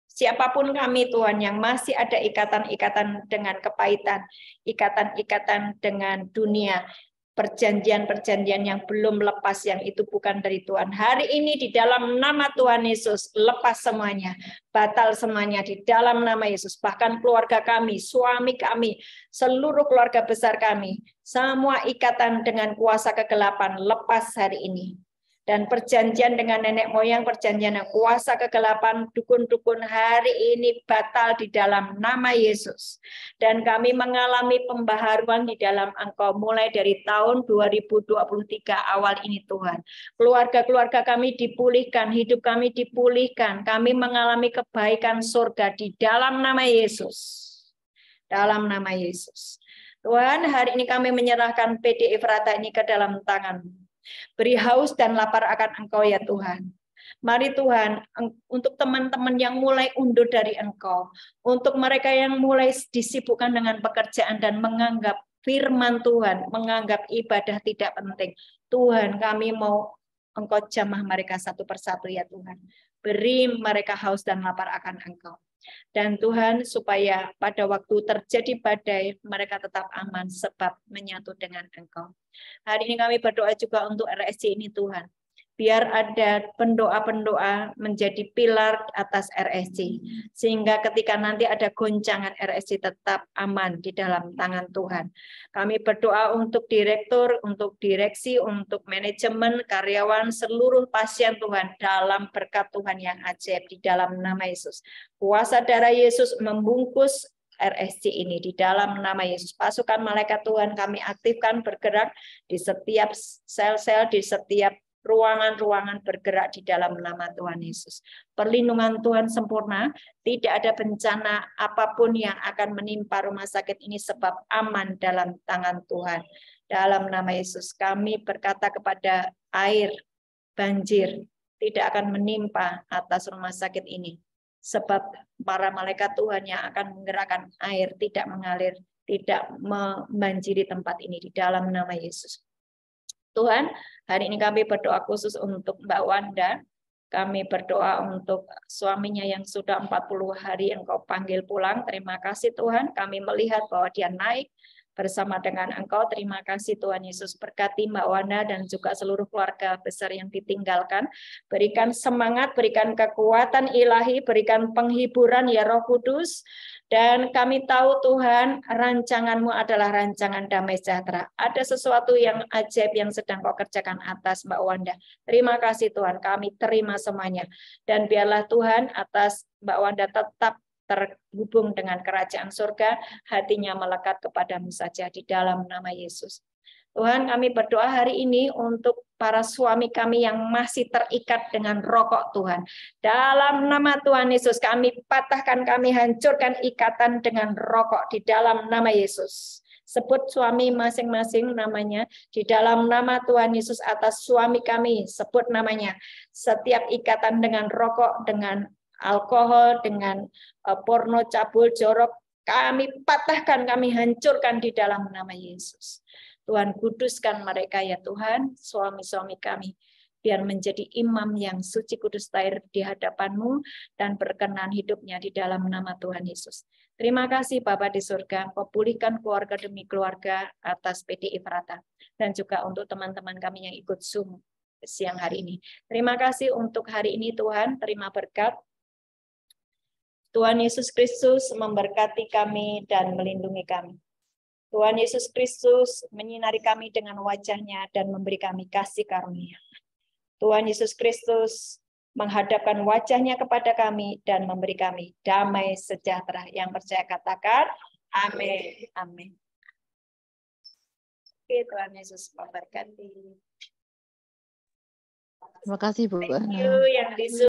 siapapun kami Tuhan yang masih ada ikatan-ikatan dengan kepahitan, ikatan-ikatan dengan dunia, perjanjian-perjanjian yang belum lepas, yang itu bukan dari Tuhan. Hari ini di dalam nama Tuhan Yesus, lepas semuanya, batal semuanya di dalam nama Yesus. Bahkan keluarga kami, suami kami, seluruh keluarga besar kami, semua ikatan dengan kuasa kegelapan lepas hari ini. Dan perjanjian dengan nenek moyang, perjanjian yang kuasa kegelapan, dukun-dukun hari ini batal di dalam nama Yesus. Dan kami mengalami pembaharuan di dalam Engkau mulai dari tahun 2023 awal ini Tuhan. Keluarga-keluarga kami dipulihkan, hidup kami dipulihkan. Kami mengalami kebaikan surga di dalam nama Yesus. Dalam nama Yesus. Tuhan, hari ini kami menyerahkan PD Efrata ini ke dalam tangan-Mu. Beri haus dan lapar akan Engkau ya Tuhan. Mari Tuhan, untuk teman-teman yang mulai undur dari Engkau, untuk mereka yang mulai disibukkan dengan pekerjaan dan menganggap firman Tuhan, menganggap ibadah tidak penting. Tuhan, kami mau Engkau jamah mereka satu persatu ya Tuhan. Beri mereka haus dan lapar akan Engkau. Dan Tuhan, supaya pada waktu terjadi badai, mereka tetap aman sebab menyatu dengan Engkau. Hari ini kami berdoa juga untuk RSC ini Tuhan. Biar ada pendoa-pendoa menjadi pilar atas RSC. Sehingga ketika nanti ada goncangan, RSC tetap aman di dalam tangan Tuhan. Kami berdoa untuk direktur, untuk direksi, untuk manajemen, karyawan, seluruh pasien Tuhan dalam berkat Tuhan yang ajaib di dalam nama Yesus. Kuasa darah Yesus membungkus RSC ini di dalam nama Yesus. Pasukan malaikat Tuhan kami aktifkan bergerak di setiap sel-sel, di setiap ruangan-ruangan bergerak di dalam nama Tuhan Yesus. Perlindungan Tuhan sempurna, tidak ada bencana apapun yang akan menimpa rumah sakit ini sebab aman dalam tangan Tuhan. Dalam nama Yesus kami berkata kepada air, banjir, tidak akan menimpa atas rumah sakit ini. Sebab para malaikat Tuhan yang akan menggerakkan air tidak mengalir, tidak membanjiri tempat ini di dalam nama Yesus. Tuhan, hari ini kami berdoa khusus untuk Mbak Wanda. Kami berdoa untuk suaminya yang sudah 40 hari Engkau panggil pulang. Terima kasih Tuhan, kami melihat bahwa dia naik bersama dengan Engkau. Terima kasih Tuhan Yesus, berkati Mbak Wanda dan juga seluruh keluarga besar yang ditinggalkan. Berikan semangat, berikan kekuatan ilahi, berikan penghiburan ya Roh Kudus. Dan kami tahu Tuhan, rancangan-Mu adalah rancangan damai sejahtera. Ada sesuatu yang ajaib yang sedang Kau kerjakan atas Mbak Wanda. Terima kasih Tuhan, kami terima semuanya. Dan biarlah Tuhan atas Mbak Wanda tetap terhubung dengan kerajaan surga, hatinya melekat kepadamu saja di dalam nama Yesus. Tuhan, kami berdoa hari ini untuk para suami kami yang masih terikat dengan rokok Tuhan. Dalam nama Tuhan Yesus, kami patahkan, kami hancurkan ikatan dengan rokok di dalam nama Yesus. Sebut suami masing-masing namanya di dalam nama Tuhan Yesus atas suami kami. Sebut namanya. Setiap ikatan dengan rokok, dengan alkohol, dengan porno, cabul, jorok, kami patahkan, kami hancurkan di dalam nama Yesus. Tuhan, kuduskan mereka ya Tuhan, suami-suami kami, biar menjadi imam yang suci, kudus, tahir di hadapan-Mu, dan berkenan hidupnya di dalam nama Tuhan Yesus. Terima kasih Bapa di surga, Kau pulihkan keluarga demi keluarga atas PDI Frata, dan juga untuk teman-teman kami yang ikut Zoom siang hari ini. Terima kasih untuk hari ini Tuhan, terima berkat. Tuhan Yesus Kristus memberkati kami dan melindungi kami. Tuhan Yesus Kristus menyinari kami dengan wajah-Nya dan memberi kami kasih karunia. Tuhan Yesus Kristus menghadapkan wajah-Nya kepada kami dan memberi kami damai sejahtera. Yang percaya katakan, amin. Amin. Oke, Tuhan Yesus memberkati. Terima kasih Bu. Thank you yang di